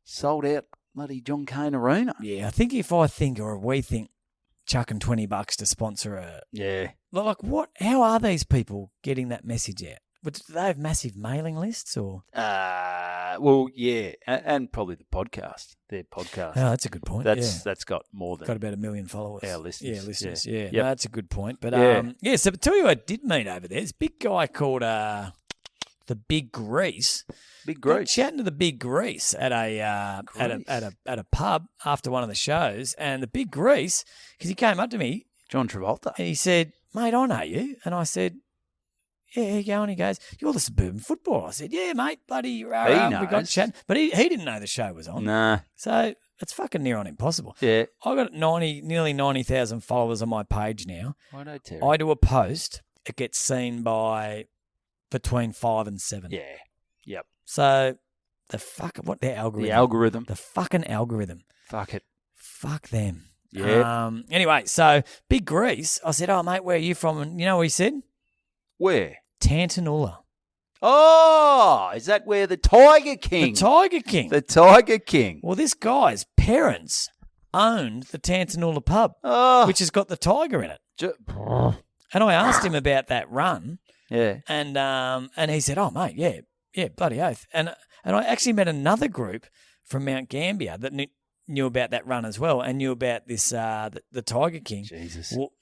sold out bloody John Cain Arena? Yeah, I think if I think or we think chucking $20 to sponsor a... Yeah. Like, what? How are these people getting that message out? Do they have massive mailing lists or? Well, yeah, and probably the podcast, their podcast. Oh, that's a good point. That's got more than got about 1 million followers. our listeners. Yeah, listeners. Yeah, Yep. no, that's a good point. But Yeah. So tell you who I did meet over there. This big guy called the Big Grease. Big Grease. Chatting to the Big Grease at a pub after one of the shows, and the Big Grease, because he came up to me John Travolta. and he said, "Mate, I know you," and I said, "Yeah, how you going?" He goes, "You're the Suburban Footballer." I said, "Yeah, mate, bloody." We got knows. chatting, but he didn't know the show was on. Nah. So it's fucking near on impossible. Yeah. I got nearly 90,000 followers on my page now. Why don't Terry? I do a post, it gets seen by between 5 and 7. Yeah. Yep. So the algorithm. The fucking algorithm. Fuck it. Fuck them. Yeah. Anyway, so Big Grease, I said, "Oh, mate, where are you from?" And you know what he said? Where? Tantanoola. Oh, is that where the Tiger King? The Tiger King. The Tiger King. Well, this guy's parents owned the Tantanoola pub, Oh. which has got the tiger in it. And I asked him about that run, Yeah. and he said, "Oh, mate, yeah, bloody oath." And I actually met another group from Mount Gambier that knew about that run as well, and knew about this the Tiger King. Jesus. Well,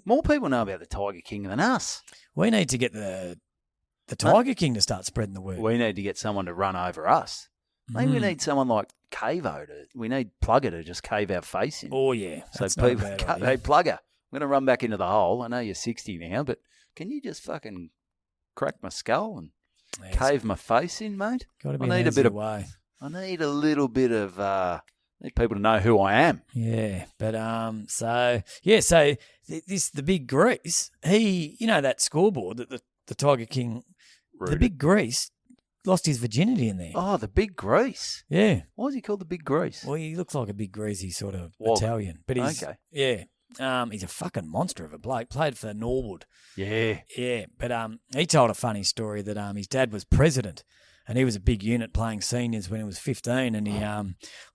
More people know about the Tiger King than us. we need to get the Tiger King to start spreading the word. We need to get someone to run over us. Maybe we need someone like Cavo we need Plugger to just cave our face in. Oh yeah, So that's not a people, bad idea. hey Plugger, I'm going to run back into the hole. I know you're 60 now, but can you just fucking crack my skull and cave my face in, mate? Gotta be I need an a bit of way. I need a little bit of. I need people to know who I am. Yeah, but so the Big Grease, that scoreboard that the Tiger King, the Rude. Big Grease lost his virginity in there. Oh, the Big Grease. Yeah, Why is he called the Big Grease? well, he looks like a big greasy sort of Wog. Italian, but he's Okay. he's a fucking monster of a bloke. Played for Norwood. Yeah. Yeah, but he told a funny story that his dad was president, and he was a big unit playing seniors when he was 15, and he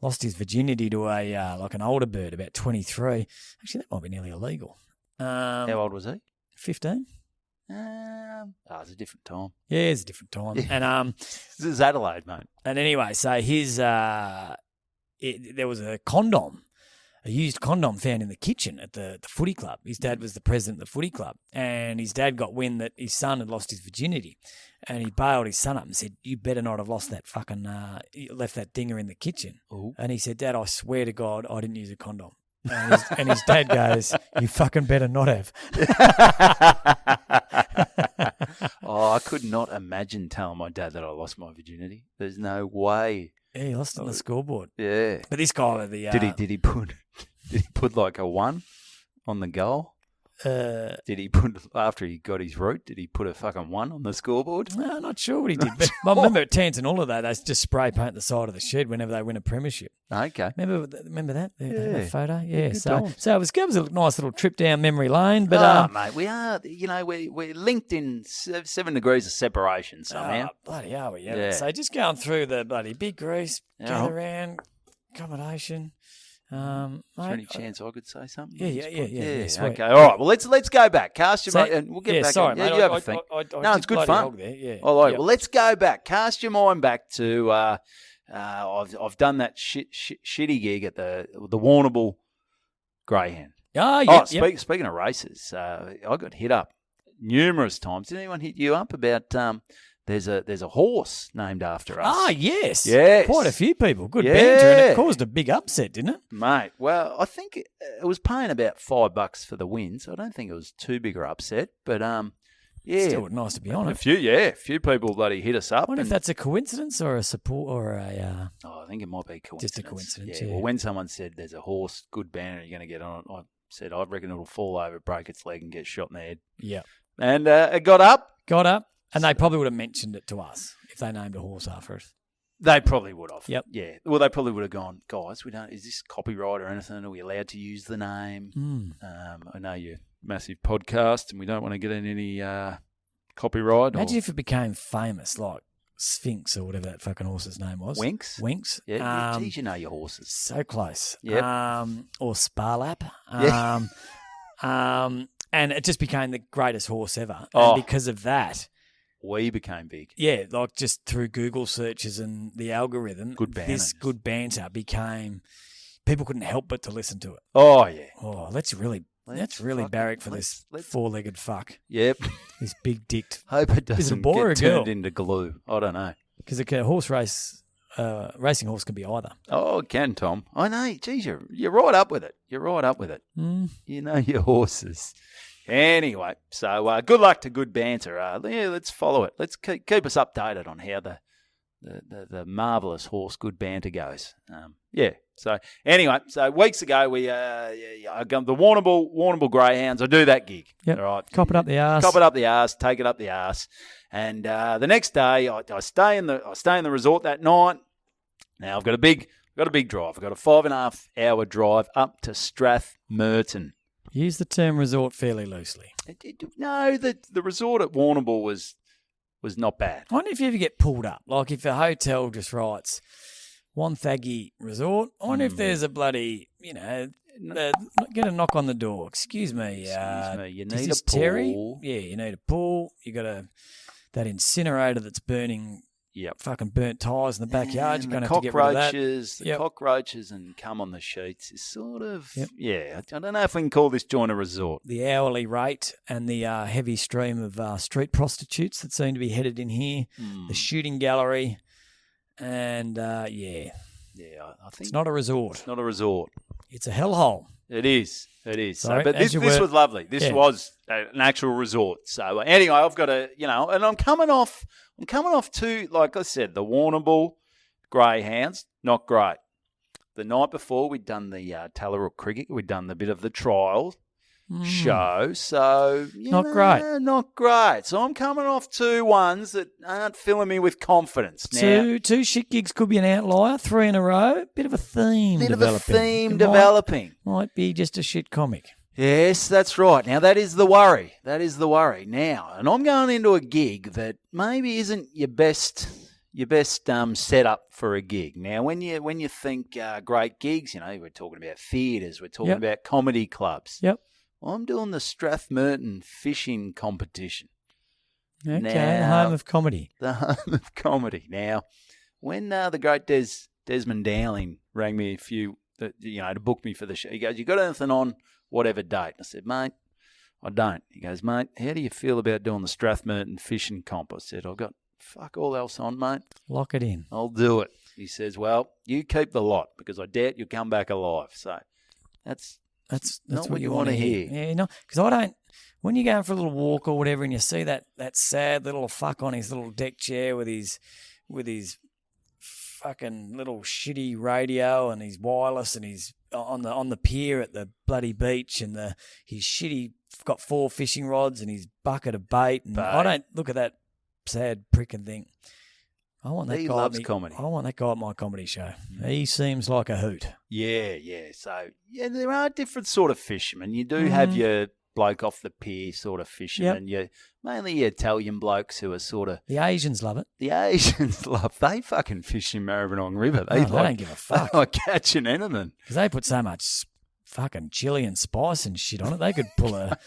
lost his virginity to a like an older bird, about 23. Actually, that might be nearly illegal. How old was he? 15. It's a different time. Yeah, it's a different time. And This is Adelaide, mate. and anyway, so his there was a used condom found in the kitchen at the footy club. His dad was the president of the footy club, and his dad got wind that his son had lost his virginity, and he bailed his son up and said, "You better not have lost that fucking left that dinger in the kitchen." Ooh. And he said, "Dad, I swear to God, I didn't use a condom." And his dad goes, "You fucking better not have." I could not imagine telling my dad that I lost my virginity. There's no way. Yeah, he lost it on the scoreboard. Yeah. But this guy, the Did he put like a 1 on the goal? Did he put, after he got his root, did he put a fucking 1 on the scoreboard? No, not sure what he did. But I remember at Tantanoola, though, they just spray paint the side of the shed whenever they win a premiership. Okay. Remember that? The Yeah. photo? Yeah. Good So times. it was a nice little trip down memory lane. But Mate, we are, we're linked in 7 degrees of separation somehow. bloody are we? Yeah. So just going through the bloody Big Grease, Yeah. gather around, accommodation. Is there Mate, any chance I could say something? Yeah, on yeah, this yeah, point? yeah, yeah, sweet. Okay, all right. Well, let's go back. Cast your So- mind, and we'll get back. Sorry, yeah, mate. you have a think. I No, did it's good bloody fun. hog there, yeah. All right. Yep. Well, let's go back. Cast your mind back to I've done that shitty gig at the Warrnambool Greyhound. Oh, yeah. Speaking of races, I got hit up numerous times. Did anyone hit you up about there's a horse named after us? Ah, yes. Yes. Quite a few people. Good banter. And it caused a big upset, didn't it? Mate, well, I think it was paying about $5 for the win, so I don't think it was too big an upset. But, yeah. Still nice to be on it. A few people bloody hit us up. I wonder if that's a coincidence or a support or a... I think it might be a coincidence. Just a coincidence, yeah. Well, when someone said there's a horse, good banner, you're going to get on it, I said, I reckon it'll fall over, break its leg and get shot in the head. Yeah. And it got up. Got up. And they probably would have mentioned it to us if they named a horse after us. They probably would have. Yep. Yeah. Well, they probably would have gone, guys, is this copyright or anything? Are we allowed to use the name? I know you're a massive podcast and we don't want to get in any copyright. Imagine if it became famous, like Sphinx or whatever that fucking horse's name was. Winks? Yeah. Geez, you know your horses. So close. Yep. Or Sparlap. And it just became the greatest horse ever. Oh. And because of that, we became big. Yeah, like just through Google searches and the algorithm, this good banter became, people couldn't help but to listen to it. Oh, yeah. Oh, let's really barrack for this four-legged fuck. Yep. This big dicked. Hope it doesn't get turned girl? into glue. I don't know. Because a horse race, racing horse can be either. Oh, it can, Tom. I know. Geez, you're right up with it. You're right up with it. You know your horses. Anyway, so good luck to good banter. Let's follow it. Let's keep us updated on how the marvellous horse good banter goes. So anyway, weeks ago I got the Warrnambool Greyhounds. I do that gig. Yep. All right. Cop it up the arse. Take it up the arse. And the next day I stay in the resort that night. Now I've got a big drive. I've got a 5.5 hour drive up to Strathmerton. Use the term resort fairly loosely. No, the resort at Warrnambool was not bad. I wonder if you ever get pulled up. Like if a hotel just writes Wonthaggi Resort, I wonder if there's a bloody, get a knock on the door. Excuse me, you need a pool. Terry? Yeah, you need a pool. You got that incinerator that's burning. Yep. Fucking burnt tyres in the backyard. And you're going to have to get rid of that. The cockroaches and cum on the sheets is sort of, I don't know if we can call this joint a resort. The hourly rate and the heavy stream of street prostitutes that seem to be headed in here. The shooting gallery. And, I think it's not a resort. It's not a resort. It's a hellhole. It is. Sorry, but this was lovely. This was an actual resort. So anyway, I've got and I'm coming off to, like I said, the Warrnambool Greyhounds, not great. The night before, we'd done the Tallarook cricket. We'd done the bit of the trial show. So, not great. So I'm coming off 2 ones that aren't filling me with confidence. Now, two shit gigs could be an outlier. 3 in a row. Bit of a theme developing. Might be just a shit comic. Yes, that's right. Now, that is the worry. Now, and I'm going into a gig that maybe isn't your best setup for a gig. Now, when you think great gigs, we're talking about theatres, we're talking about comedy clubs. Yep. I'm doing the Strathmerton Fishing Competition. Okay, the home of comedy. The home of comedy. Now, when the great Desmond Dowling rang me to book me for the show, he goes, "You got anything on whatever date?" I said, "Mate, I don't." He goes, "Mate, how do you feel about doing the Strathmerton Fishing Comp?" I said, "I've got fuck all else on, mate. Lock it in. I'll do it." He says, "Well, you keep the lot because I doubt you'll come back alive." So that's not what you want to hear. Yeah, because I don't. When you're going for a little walk or whatever, and you see that sad little fuck on his little deck chair with his fucking little shitty radio and his wireless, and he's on the pier at the bloody beach, and he's shitty got 4 fishing rods and his bucket of bait. And I don't look at that sad prick and think, I want that guy. Loves comedy. I want that guy at my comedy show. He seems like a hoot. Yeah. So there are different sort of fishermen. You do have your bloke off the pier sort of fishermen. You mainly your Italian blokes who are sort of. The Asians love it. They fucking fish in Maribyrnong River. They don't give a fuck. They like catching anything because they put so much fucking chili and spice and shit on it. They could pull a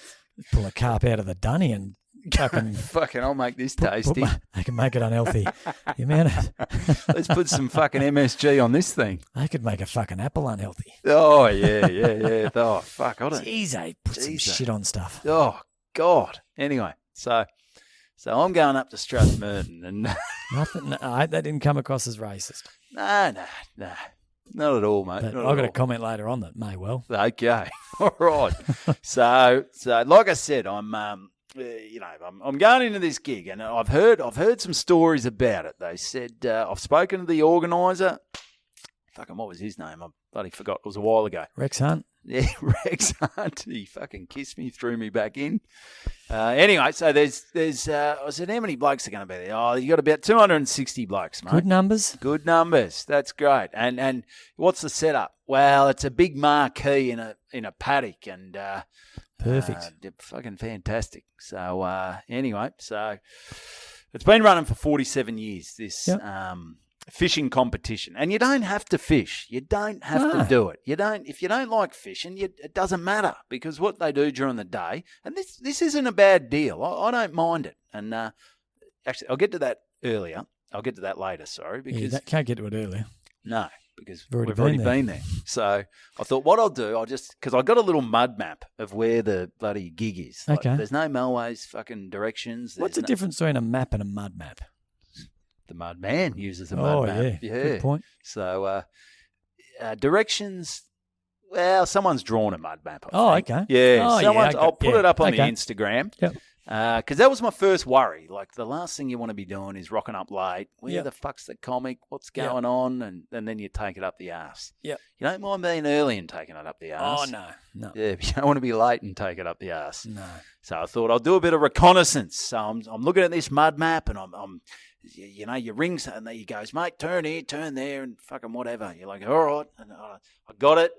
carp out of the dunny and fucking I'll make this tasty. They can make it unhealthy. The amount of Let's put some fucking MSG on this thing. they could make a fucking apple unhealthy. Oh, yeah. Oh, fuck, I don't. Jeez, they put some Jeez, shit on stuff. Oh, God. Anyway, so I'm going up to Strathmerton and Nothing. No, that didn't come across as racist. no, not at all, mate. But not I've at got a all. comment later on that may well. Okay, all right. So like I said, I'm going into this gig, and I've heard some stories about it. They said I've spoken to the organizer. Fucking, what was his name? I bloody forgot. It was a while ago. Rex Hunt. Yeah, Rex Hunt. He fucking kissed me, threw me back in. Anyway, so there's. I said, how many blokes are going to be there? Oh, you got about 260 blokes, mate. Good numbers. Good numbers. That's great. And what's the setup? Well, it's a big marquee in a paddock, and Perfect. they're fucking fantastic. So anyway, so it's been running for 47 years. This Yep. Fishing competition, and you don't have to fish. You don't have to do it. You don't. If you don't like fishing, it doesn't matter, because what they do during the day, and this isn't a bad deal. I don't mind it. And actually, I'll get to that earlier. I'll get to that later. Sorry, because that can't get to it earlier. no, because We've already we've already been there. been there. So I thought, what I'll do, because I got a little mud map of where the bloody gig is. Like, Okay. there's no Melways fucking directions. What's the There's difference between a map and a mud map? The mud man uses a mud Oh, map. yeah. Good point. So directions. Well, someone's drawn a mud map. Oh, I think. okay. Yeah, Oh, yeah, someone's. okay, I'll put yeah, it up on the okay. Instagram. Yep. Because that was my first worry. Like, the last thing you want to be doing is rocking up late. Where Yep. the fuck's the comic? What's Yep. going on? And then you take it up the arse. Yep. You don't mind being early and taking it up the arse. Oh, no. Yeah, but you don't want to be late and take it up the arse. No. So I thought I'll do a bit of reconnaissance. So I'm looking at this mud map, and I'm you ring, and he goes, mate, turn here, turn there, and fucking whatever. You're like, all right. And I got it.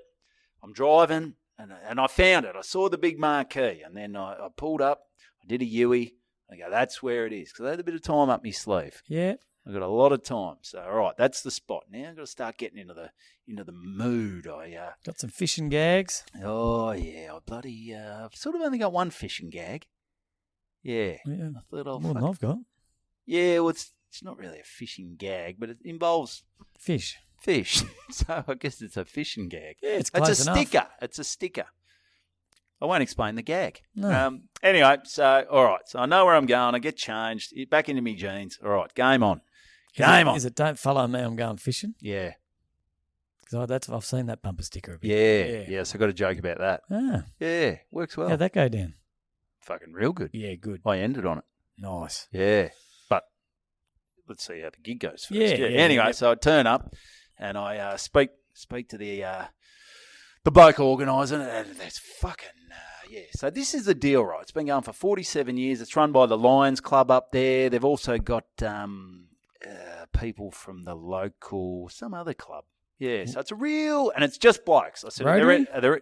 I'm driving, and I found it. I saw the big marquee, and then I pulled up. I did a Yui. I go, that's where it is, because I had a bit of time up my sleeve. Yeah. I got a lot of time. So, all right, that's the spot. Now I've got to start getting into the mood. Got some fishing gags. Oh, yeah. I've sort of only got one fishing gag. Yeah. Yeah. I thought More than I've got. Yeah, well, it's not really a fishing gag, but it involves Fish. fish. So I guess it's a fishing gag. Yeah, it's It's close a enough. sticker. It's a sticker. I won't explain the gag. No. Anyway, so, all right. So I know where I'm going. I get changed. Back into me jeans. All right, game on. Game on. Is it don't follow me, I'm going fishing? Yeah. Because I've seen that bumper sticker a bit. Yeah. So I got a joke about that. Ah, Yeah, works well. how'd that go down? Fucking real good. Yeah, good. I ended on it. Nice. Yeah. But let's see how the gig goes first. Yeah, Anyway, yeah. so I turn up and I speak to the bloke organising it, and that's fucking So this is the deal, right? It's been going for 47 years. It's run by the Lions Club up there. They've also got people from the local, some other club. Yeah, so it's and it's just blokes. I said, Rotary? Are there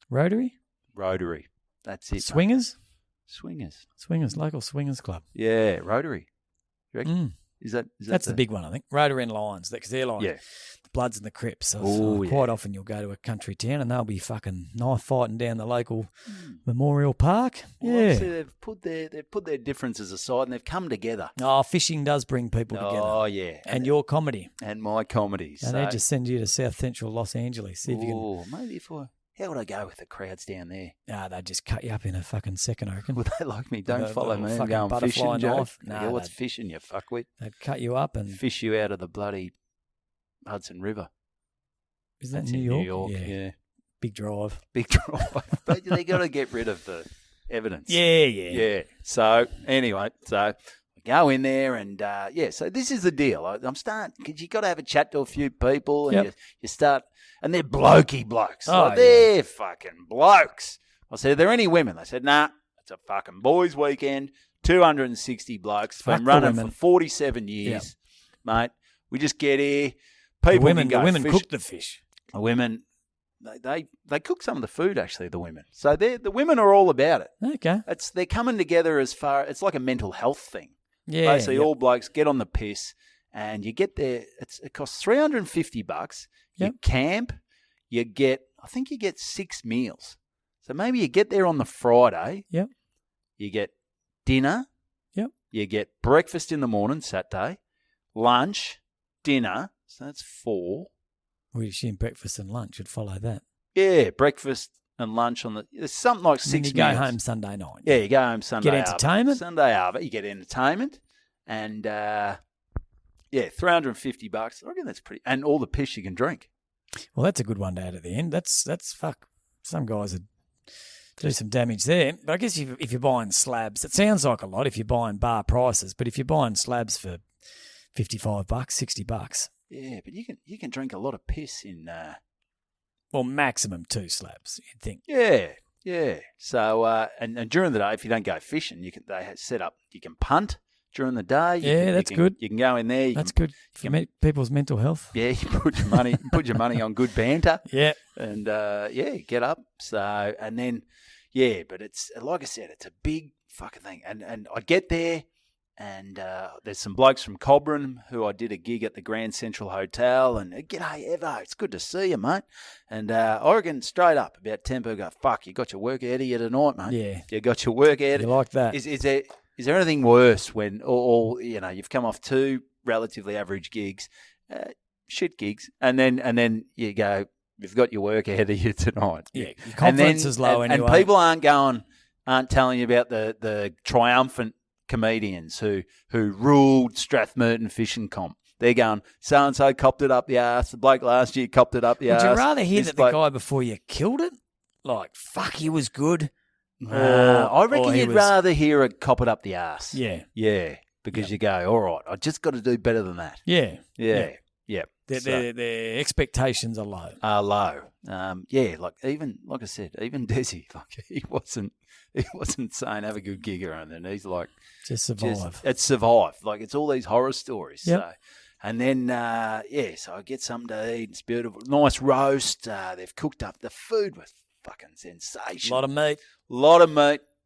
Rotary? Rotary. That's it. mate. Swingers? Swingers. Swingers, local swingers club. Yeah, Rotary. You reckon? Is that That's the big one, I think. Rotary and Lions, because they're like Yeah. the Bloods and the Crips. So Oh, quite yeah. often you'll go to a country town and they'll be fucking knife fighting down the local Memorial Park. Well, Yeah. obviously they've put their differences aside and they've come together. Oh, fishing does bring people together. Oh yeah, And your comedy. and my comedies. And they just send you to South Central Los Angeles. See if you can. Oh, maybe how would I go with the crowds down there? They just cut you up in a fucking second, I reckon. Would they like me? Don't The follow little me. I'm fucking going butterfly fishing, Joe. knife. Yeah, Nah, what's they'd- fishing, you fuckwit? They'd cut you up and. Fish you out of the bloody Hudson River. Is that That's New in York? New York, yeah. Big drive. Big drive. But they got to get rid of the evidence. Yeah. Yeah. So anyway, so we go in there and so this is the deal. I'm starting because you got to have a chat to a few people and Yep. you start and they're blokey blokes. Oh, Like, they're fucking blokes. I said, are there any women? They said, nah, it's a fucking boys' weekend. 260 blokes. Fuck Been the running women. for 47 years, mate. We just get here. The People women, can go the women fish. cook the fish. The women, they cook some of the food actually. The women, so the women are all about it. Okay. They're coming together it's like a mental health thing. Yeah. Basically, yep. all blokes get on the piss, and you get there. It costs $350. You Yep. camp. I think you get 6 meals. So maybe you get there on the Friday. Yep. You get dinner. Yep. You get breakfast in the morning, Saturday, lunch, dinner. So that's 4. We assume breakfast and lunch would follow that. Yeah, breakfast and lunch on the. It's something like 6 And then you meals. go home Sunday night. Yeah, you go home Sunday. Get entertainment. Sunday Arvo, you get entertainment, and $350. I reckon that's pretty. And all the piss you can drink. Well, that's a good one to add at the end. That's fuck. Some guys would do some damage there. But I guess if you're buying slabs, it sounds like a lot if you're buying bar prices. But if you're buying slabs for $55, $60. Yeah, but you can drink a lot of piss in. Well, maximum 2 slabs, you'd think. Yeah. So and during the day, if you don't go fishing, they have set up. You can punt during the day. That's good. You can go in there. That's good for people's mental health. Yeah, you put your money on good banter. Yeah, and get up. So and then but it's like I said, it's a big fucking thing. And I get there. And there's some blokes from Cobram who I did a gig at the Grand Central Hotel. And g'day, Evo, it's good to see you, mate. And I reckon straight up about 10 people go, fuck, you got your work ahead of you tonight, mate. Yeah. You got your work ahead. You like that. Is there anything worse when you've come off 2 relatively average gigs, shit gigs, and then you go, you've got your work ahead of you tonight. Yeah, your confidence is low anyway. And people aren't telling you about the triumphant comedians who ruled Strathmerton Fishing Comp. They're going, so-and-so copped it up the arse. The bloke last year copped it up the arse. Would you rather hear that the guy before you killed it? Like, fuck, he was good? I reckon you'd rather hear it cop it up the arse. Yeah. Yeah, because you go, all right, I just got to do better than that. Yeah. Their expectations are low. Like I said, even Desi, like he wasn't saying have a good gig or anything. He's like just survive. It's survive. Like it's all these horror stories. Yep. So, and then so I get something to eat. It's beautiful, nice roast. They've cooked up the food was fucking sensational. Lot of meat.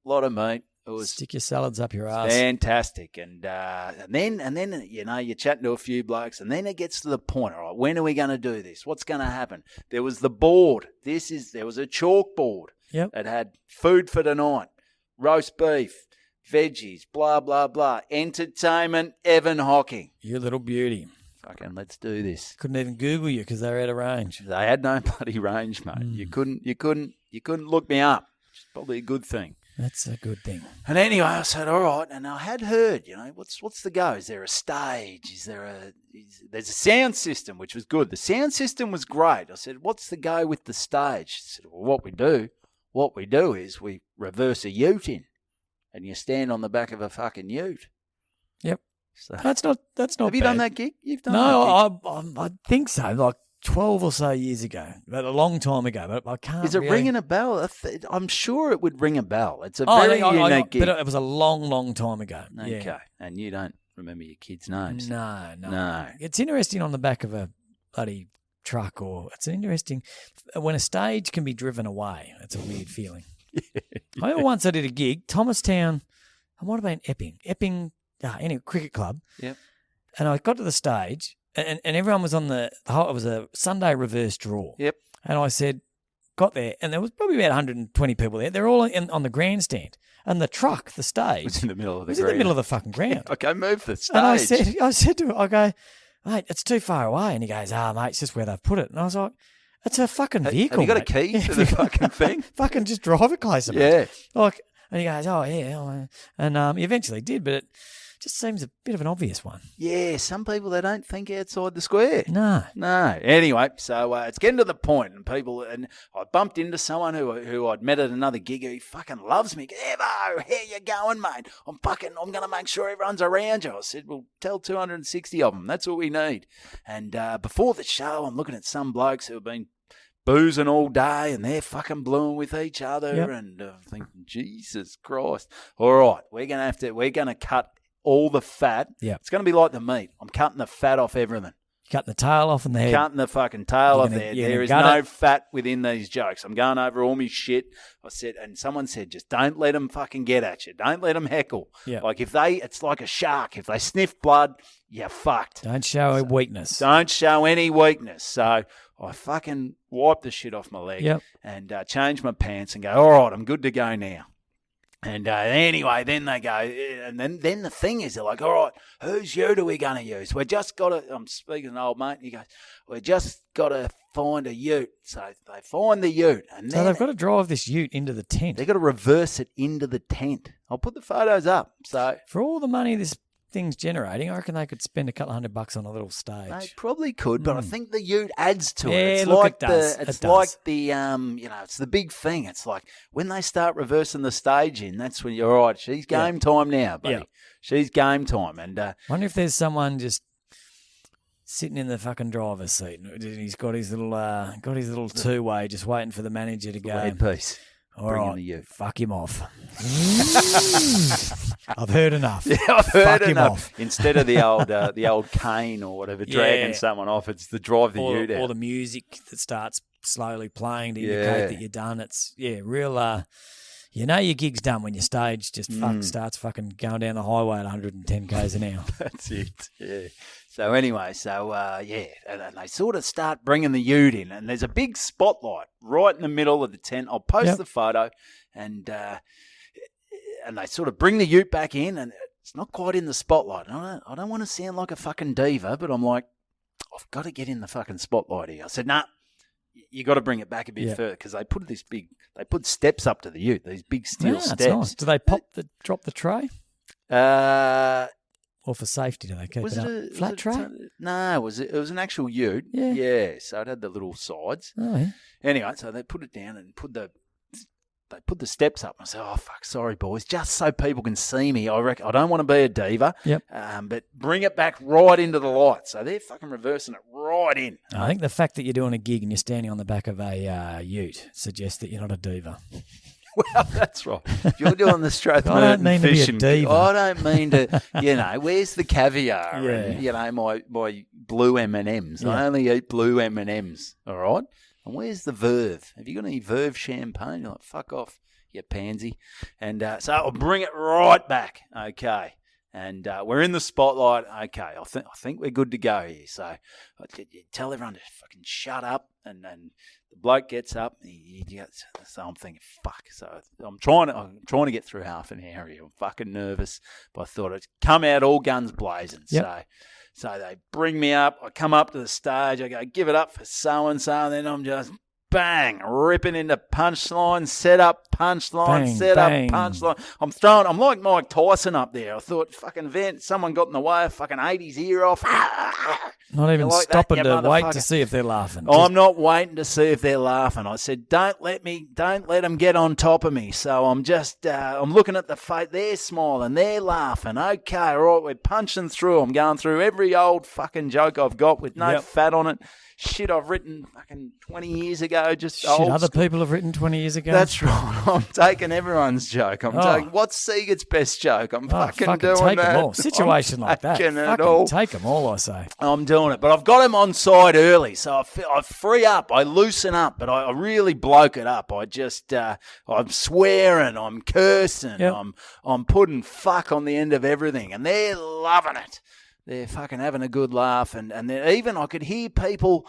Lot of meat. It was stick your salads up your ass. Fantastic. And then you're chatting to a few blokes, and then it gets to the point, all right, when are we going to do this? What's going to happen? There was the board. There was a chalkboard. Yep. It had food for tonight, roast beef, veggies, blah, blah, blah. Entertainment, Evan Hocking. You little beauty. Fucking let's do this. Couldn't even Google you because they were out of range. They had no bloody range, mate. You couldn't look me up. Which is probably a good thing. That's a good thing. And anyway, I said, all right. And I had heard, what's the go? Is there a stage? There's a sound system, which was good. The sound system was great. I said, what's the go with the stage? She said, well, what we do is we reverse a ute in, and you stand on the back of a fucking ute. Yep. So, that's not have you bad. done that gig? You've done that gig? No, I think so. Like 12 or so years ago, but a long time ago. But I can't. Is it ringing a bell? I'm sure it would ring a bell. It's a very unique gig. But it was a long time ago. Okay, yeah. And you don't remember your kids' names? No. It's interesting on the back of a bloody truck, or it's interesting when a stage can be driven away. It's a weird feeling. I remember once I did a gig, Thomastown. I might have been Epping. Anyway, cricket club. Yep. And I got to the stage. And everyone was on it was a Sunday reverse draw. Yep. And I said, got there, and there was probably about 120 people there. They're all on the grandstand. And the truck, the stage, was in the middle of the in the middle of the fucking ground. Okay, move the stage. And I said to him, I go, mate, it's too far away. And he goes, mate, it's just where they've put it. And I was like, it's a fucking vehicle. Have you got mate. a key to the fucking thing? Fucking just drive it closer. Yeah. Like, and he goes, oh, yeah. And he eventually did, but it just seems a bit of an obvious one. Yeah, some people, they don't think outside the square. No. Anyway, so it's getting to the point, and I bumped into someone who I'd met at another gig who fucking loves me. Evo, how you going, mate? I'm going to make sure everyone's around you. I said, well, tell 260 of them. That's what we need. And before the show, I'm looking at some blokes who have been boozing all day, and they're fucking blueing with each other. Yep. And I'm thinking, Jesus Christ. All right, we're going to cut all the fat. Yeah. It's going to be like the meat. I'm cutting the fat off everything. Cutting the tail off in the head. Cutting the fucking tail off there. There is no fat within these jokes. I'm going over all my shit. I said, and someone said, just don't let them fucking get at you. Don't let them heckle. Yeah. Like it's like a shark. If they sniff blood, you're fucked. Don't show weakness. Don't show any weakness. So I fucking wipe the shit off my leg. Yep. And change my pants and go, all right, I'm good to go now. And anyway, then they go, and then the thing is, they're like, all right, whose ute are we going to use? We just got to, I'm speaking to an old mate, and he goes, we just got to find a ute. So they find the ute. And So they've got to drive this ute into the tent. They've got to reverse it into the tent. I'll put the photos up. So for all the money this thing's generating, I reckon they could spend a couple $100 on a little stage. they probably could, but I think the ute adds to Yeah, it. It's look, like it does. It's It does. like the it's the big thing. It's like when they start reversing the stage in, that's when you're all right. She's game time now, buddy. Yeah. She's game time, and Wonder if there's someone just sitting in the fucking driver's seat and he's got his little two-way just waiting for the manager to go. headpiece. All Bring in right, the ute. fuck him off. I've heard enough. Yeah, I've heard Fuck him enough. off. Instead of the old cane or whatever dragging someone off, it's the drive the ute out. Or the music that starts slowly playing to indicate that you're done. It's real. You know your gig's done when your stage just starts fucking going down the highway at 110 k's an hour. That's it. Yeah. So anyway, and they sort of start bringing the ute in, and there's a big spotlight right in the middle of the tent. I'll post the photo, and they sort of bring the ute back in, and it's not quite in the spotlight. I don't want to sound like a fucking diva, but I'm like, I've got to get in the fucking spotlight here. I said, nah, you got to bring it back a bit further, because they put steps up to the ute, these big steel steps. That's nice. Do they drop the tray? Or for safety, do they keep it up? Flat tray? No, it was an actual ute. Yeah, so it had the little sides. Oh, yeah. Anyway, so they put it down and they put the steps up. I said, oh, fuck, sorry, boys, just so people can see me. I don't want to be a diva, but bring it back right into the light. So they're fucking reversing it right in. I think the fact that you're doing a gig and you're standing on the back of a ute suggests that you're not a diva. Well, that's right. If you're doing the Strathmerton Fishing diva. I don't mean to, where's the caviar and, my blue M&Ms. Yeah. I only eat blue M&Ms, all right? And where's the Verve? Have you got any Verve champagne? You're like, fuck off, you pansy. And so I'll bring it right back, okay. And we're in the spotlight, okay. I think we're good to go here. So I tell everyone to fucking shut up, and then the bloke gets up. So I'm thinking, fuck. So I'm trying to get through half an hour here. I'm fucking nervous, but I thought I'd come out all guns blazing. Yep. So they bring me up. I come up to the stage. I go, give it up for so-and-so. And then I'm just, bang, ripping into punchline, set up punchline, punchline. I'm like Mike Tyson up there. I thought, fucking someone got in the way, fucking 80's ear off. Not even like stopping that, to wait to see if they're laughing. I'm not waiting to see if they're laughing. I said, don't let them get on top of me. So I'm just, I'm looking at the face. They're smiling. They're laughing. Okay, all right, we're punching through. I'm going through every old fucking joke I've got with no fat on it. Shit I've written fucking 20 years ago. Just old other people have written 20 years ago. That's right. I'm taking everyone's joke. I'm taking, what's Siegert's best joke? I'm fucking doing take that. them all. Situation like that. Fucking take them all, I say. I'm doing it. But I've got him on side early, so I free up. I loosen up, but I really bloke it up. I just, I'm swearing, I'm cursing, I'm putting fuck on the end of everything, and they're loving it. They're fucking having a good laugh, and even I could hear people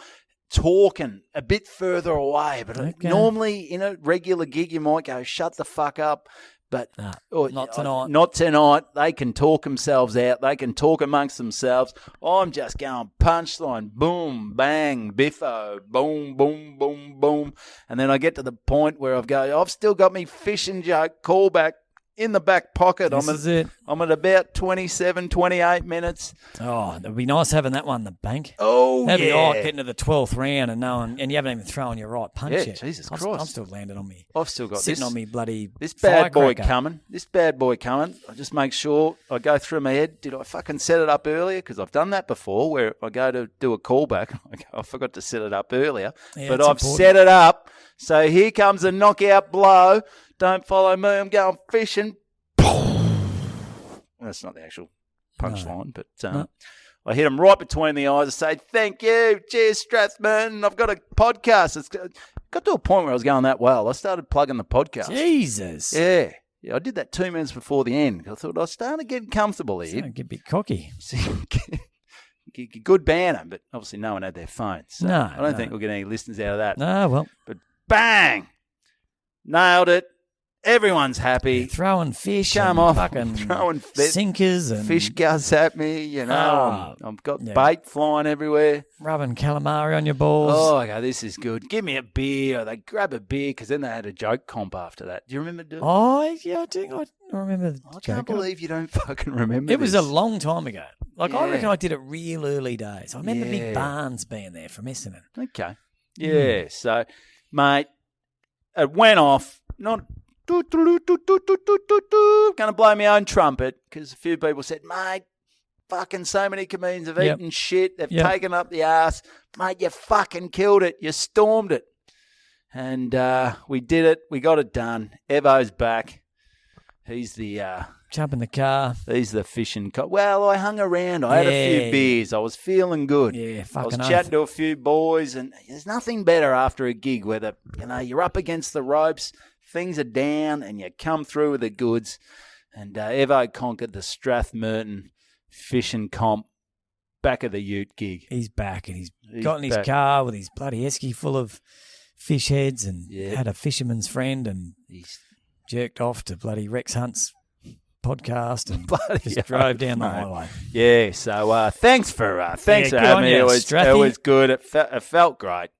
talking a bit further away. But normally in a regular gig, you might go, shut the fuck up. But not tonight. Not tonight. They can talk themselves out. They can talk amongst themselves. I'm just going punchline, boom, bang, biffo, boom, boom, boom, boom. And then I get to the point where I've still got me fishing joke callback in the back pocket. I'm at about 27, 28 minutes. Oh, it'd be nice having that one in the bank. Oh, that'd be all right, getting to the 12th round and you haven't even thrown your right punch yet. Jesus Christ. I'm still landing on me. I've still got sitting on me bloody this bad boy coming. I just make sure I go through my head. Did I fucking set it up earlier? Because I've done that before where I go to do a callback. I forgot to set it up earlier. Yeah, but I've set it up. So here comes a knockout blow. Don't follow me. I'm going fishing. That's not the actual punchline, but I hit him right between the eyes. I say, thank you. Cheers, Strathmerton. I've got a podcast. It's got to a point where I was going that well. I started plugging the podcast. Jesus. Yeah, I did that 2 minutes before the end. I thought I was starting to get comfortable here. Get a bit cocky. Good banner, but obviously no one had their phones. So I don't think we'll get any listeners out of that. No, well. But bang! Nailed it. Everyone's happy. Throwing fish, Come and off, fucking throwing sinkers and fish guts at me. You know, I've got bait flying everywhere. rubbing calamari on your balls. Oh, okay, this is good. Give me a beer. Or they grab a beer because then they had a joke comp after that. Do you remember doing? Oh, yeah, I do. I remember. I can't believe you don't fucking remember. It was this. a long time ago. Like I Yeah. reckon I did it real early days. I remember Yeah. Big Barnes being there from Essendon. Okay. Yeah. So, mate, it went off. Not going to blow my own trumpet because a few people said, mate, fucking so many comedians have eaten shit. They've taken up the ass. Mate, you fucking killed it. You stormed it. And we did it. We got it done. Evo's back. He's the... Jump in the car. He's the fishing... Well, I hung around. I had a few beers. I was feeling good. Yeah, I was fucking chatting to a few boys, and there's nothing better after a gig where you're up against the ropes, things are down, and you come through with the goods. And Evo conquered the Strathmerton Fishing Comp back of the Ute gig. He's back, and he's got in his car with his bloody esky full of fish heads, and had a fisherman's friend, and he's jerked off to bloody Rex Hunt's podcast and just drove down the highway. Yeah, so thanks for having me. It was good. It felt great.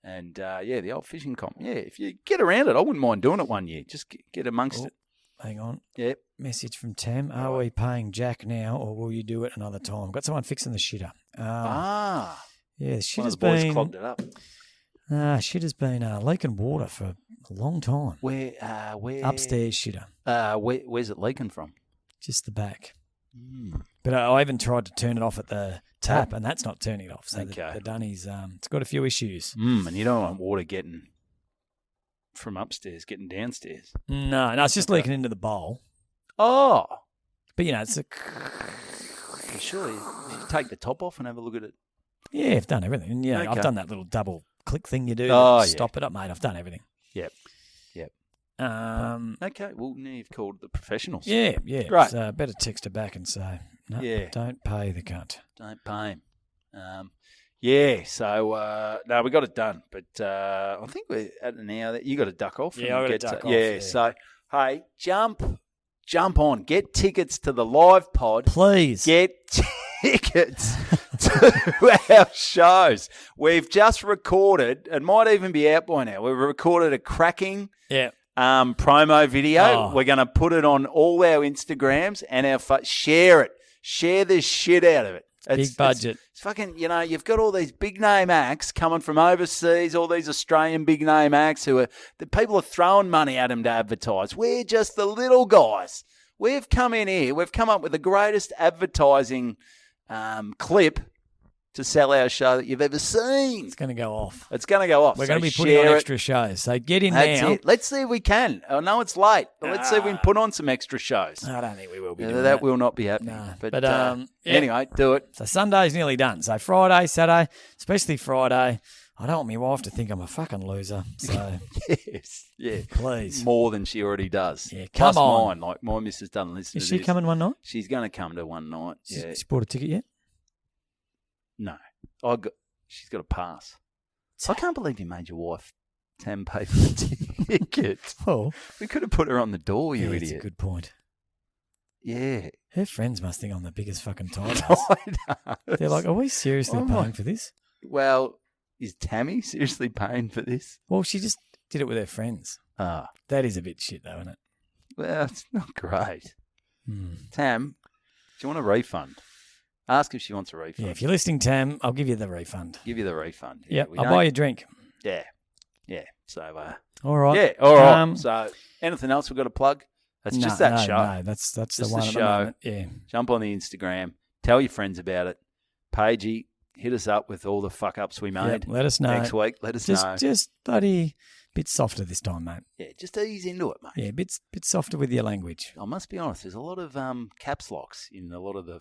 And, the old fishing comp. Yeah, if you get around it, I wouldn't mind doing it one year. Just get amongst it. Hang on. Yep. Message from Tam. Are we paying Jack now or will you do it another time? Got someone fixing the shitter. Yeah, the shit has been... boys clogged it up. Shit has been leaking water for a long time. Where? Upstairs shitter. Where's it leaking from? Just the back. But I even tried to turn it off at the tap, and that's not turning it off. So the dunny's it's got a few issues. And you don't want water getting from upstairs, getting downstairs. No, it's just leaking into the bowl. Oh. But, it's a... Surely you should take the top off and have a look at it. Yeah, I've done everything. Yeah, I've done that little double click thing you do. Stop it up, mate. I've done everything. Yep. Okay, well, now you've called the professionals. Yeah. Right. So better text her back and say, no, don't pay the cunt. Don't pay him. So, we got it done. But I think we're at an hour that you got to duck off. Yeah, I got to duck off. Yeah, so, hey, jump on. Get tickets to the live pod. Please. Get tickets to our shows. We've just recorded, it might even be out by now, we've recorded a cracking promo video. We're going to put it on all our Instagrams and our share it. Share the shit out of it. Big budget. It's fucking, you've got all these big name acts coming from overseas, all these Australian big name acts the people are throwing money at them to advertise. We're just the little guys. We've come in here. We've come up with the greatest advertising clip to sell our show that you've ever seen. It's going to go off. It's going to go off. We're going to be putting on extra shows. So get in now. It. Let's see if we can. I know it's late, but let's see if we can put on some extra shows. I don't think we will be doing that. Will not be happening. No. But anyway, do it. So Sunday's nearly done. So Friday, Saturday, especially Friday, I don't want my wife to think I'm a fucking loser. So yes, yeah, please, more than she already does. Yeah, come plus on. Mine, like my missus doesn't listen. Is she coming one night? She's going to come to one night. Yeah. She bought a ticket yet? No, she's got a pass. I can't believe you made your wife Tam pay for the ticket. Well, we could have put her on the door. You idiot. That's a good point. Yeah, her friends must think I'm the biggest fucking tight. They're like, "Are we seriously paying for this?" Well. Is Tammy seriously paying for this? Well, she just did it with her friends. That is a bit shit, though, isn't it? Well, it's not great. Tam, do you want a refund? Ask if she wants a refund. Yeah, if you're listening, Tam, I'll give you the refund. Give you the refund. Yeah, I'll buy you a drink. Yeah. So, all right. Yeah, all right. So, anything else we've got to plug? That's just that show. No, that's the one. The show. Yeah. Jump on the Instagram. Tell your friends about it. Pagey. Hit us up with all the fuck-ups we made. Yep, let us know. Next week, let us know. Just bloody bit softer this time, mate. Yeah, just ease into it, mate. Yeah, bit softer with your language. I must be honest, there's a lot of caps locks in a lot of the...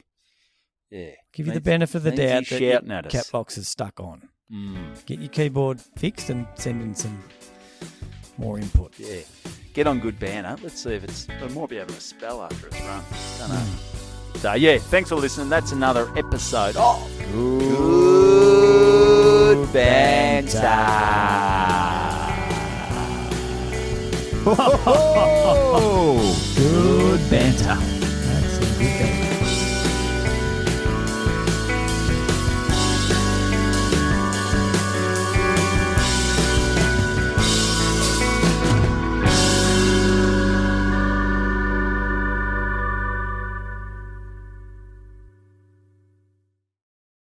Yeah. Give you the benefit of the doubt that shouting at us. Cap locks is stuck on. Get your keyboard fixed and send in some more input. Yeah. Get on good banter. Let's see if I might be able to spell after it's run. Don't know. So, yeah, thanks for listening. That's another episode of Good Banter. Oh, good banter.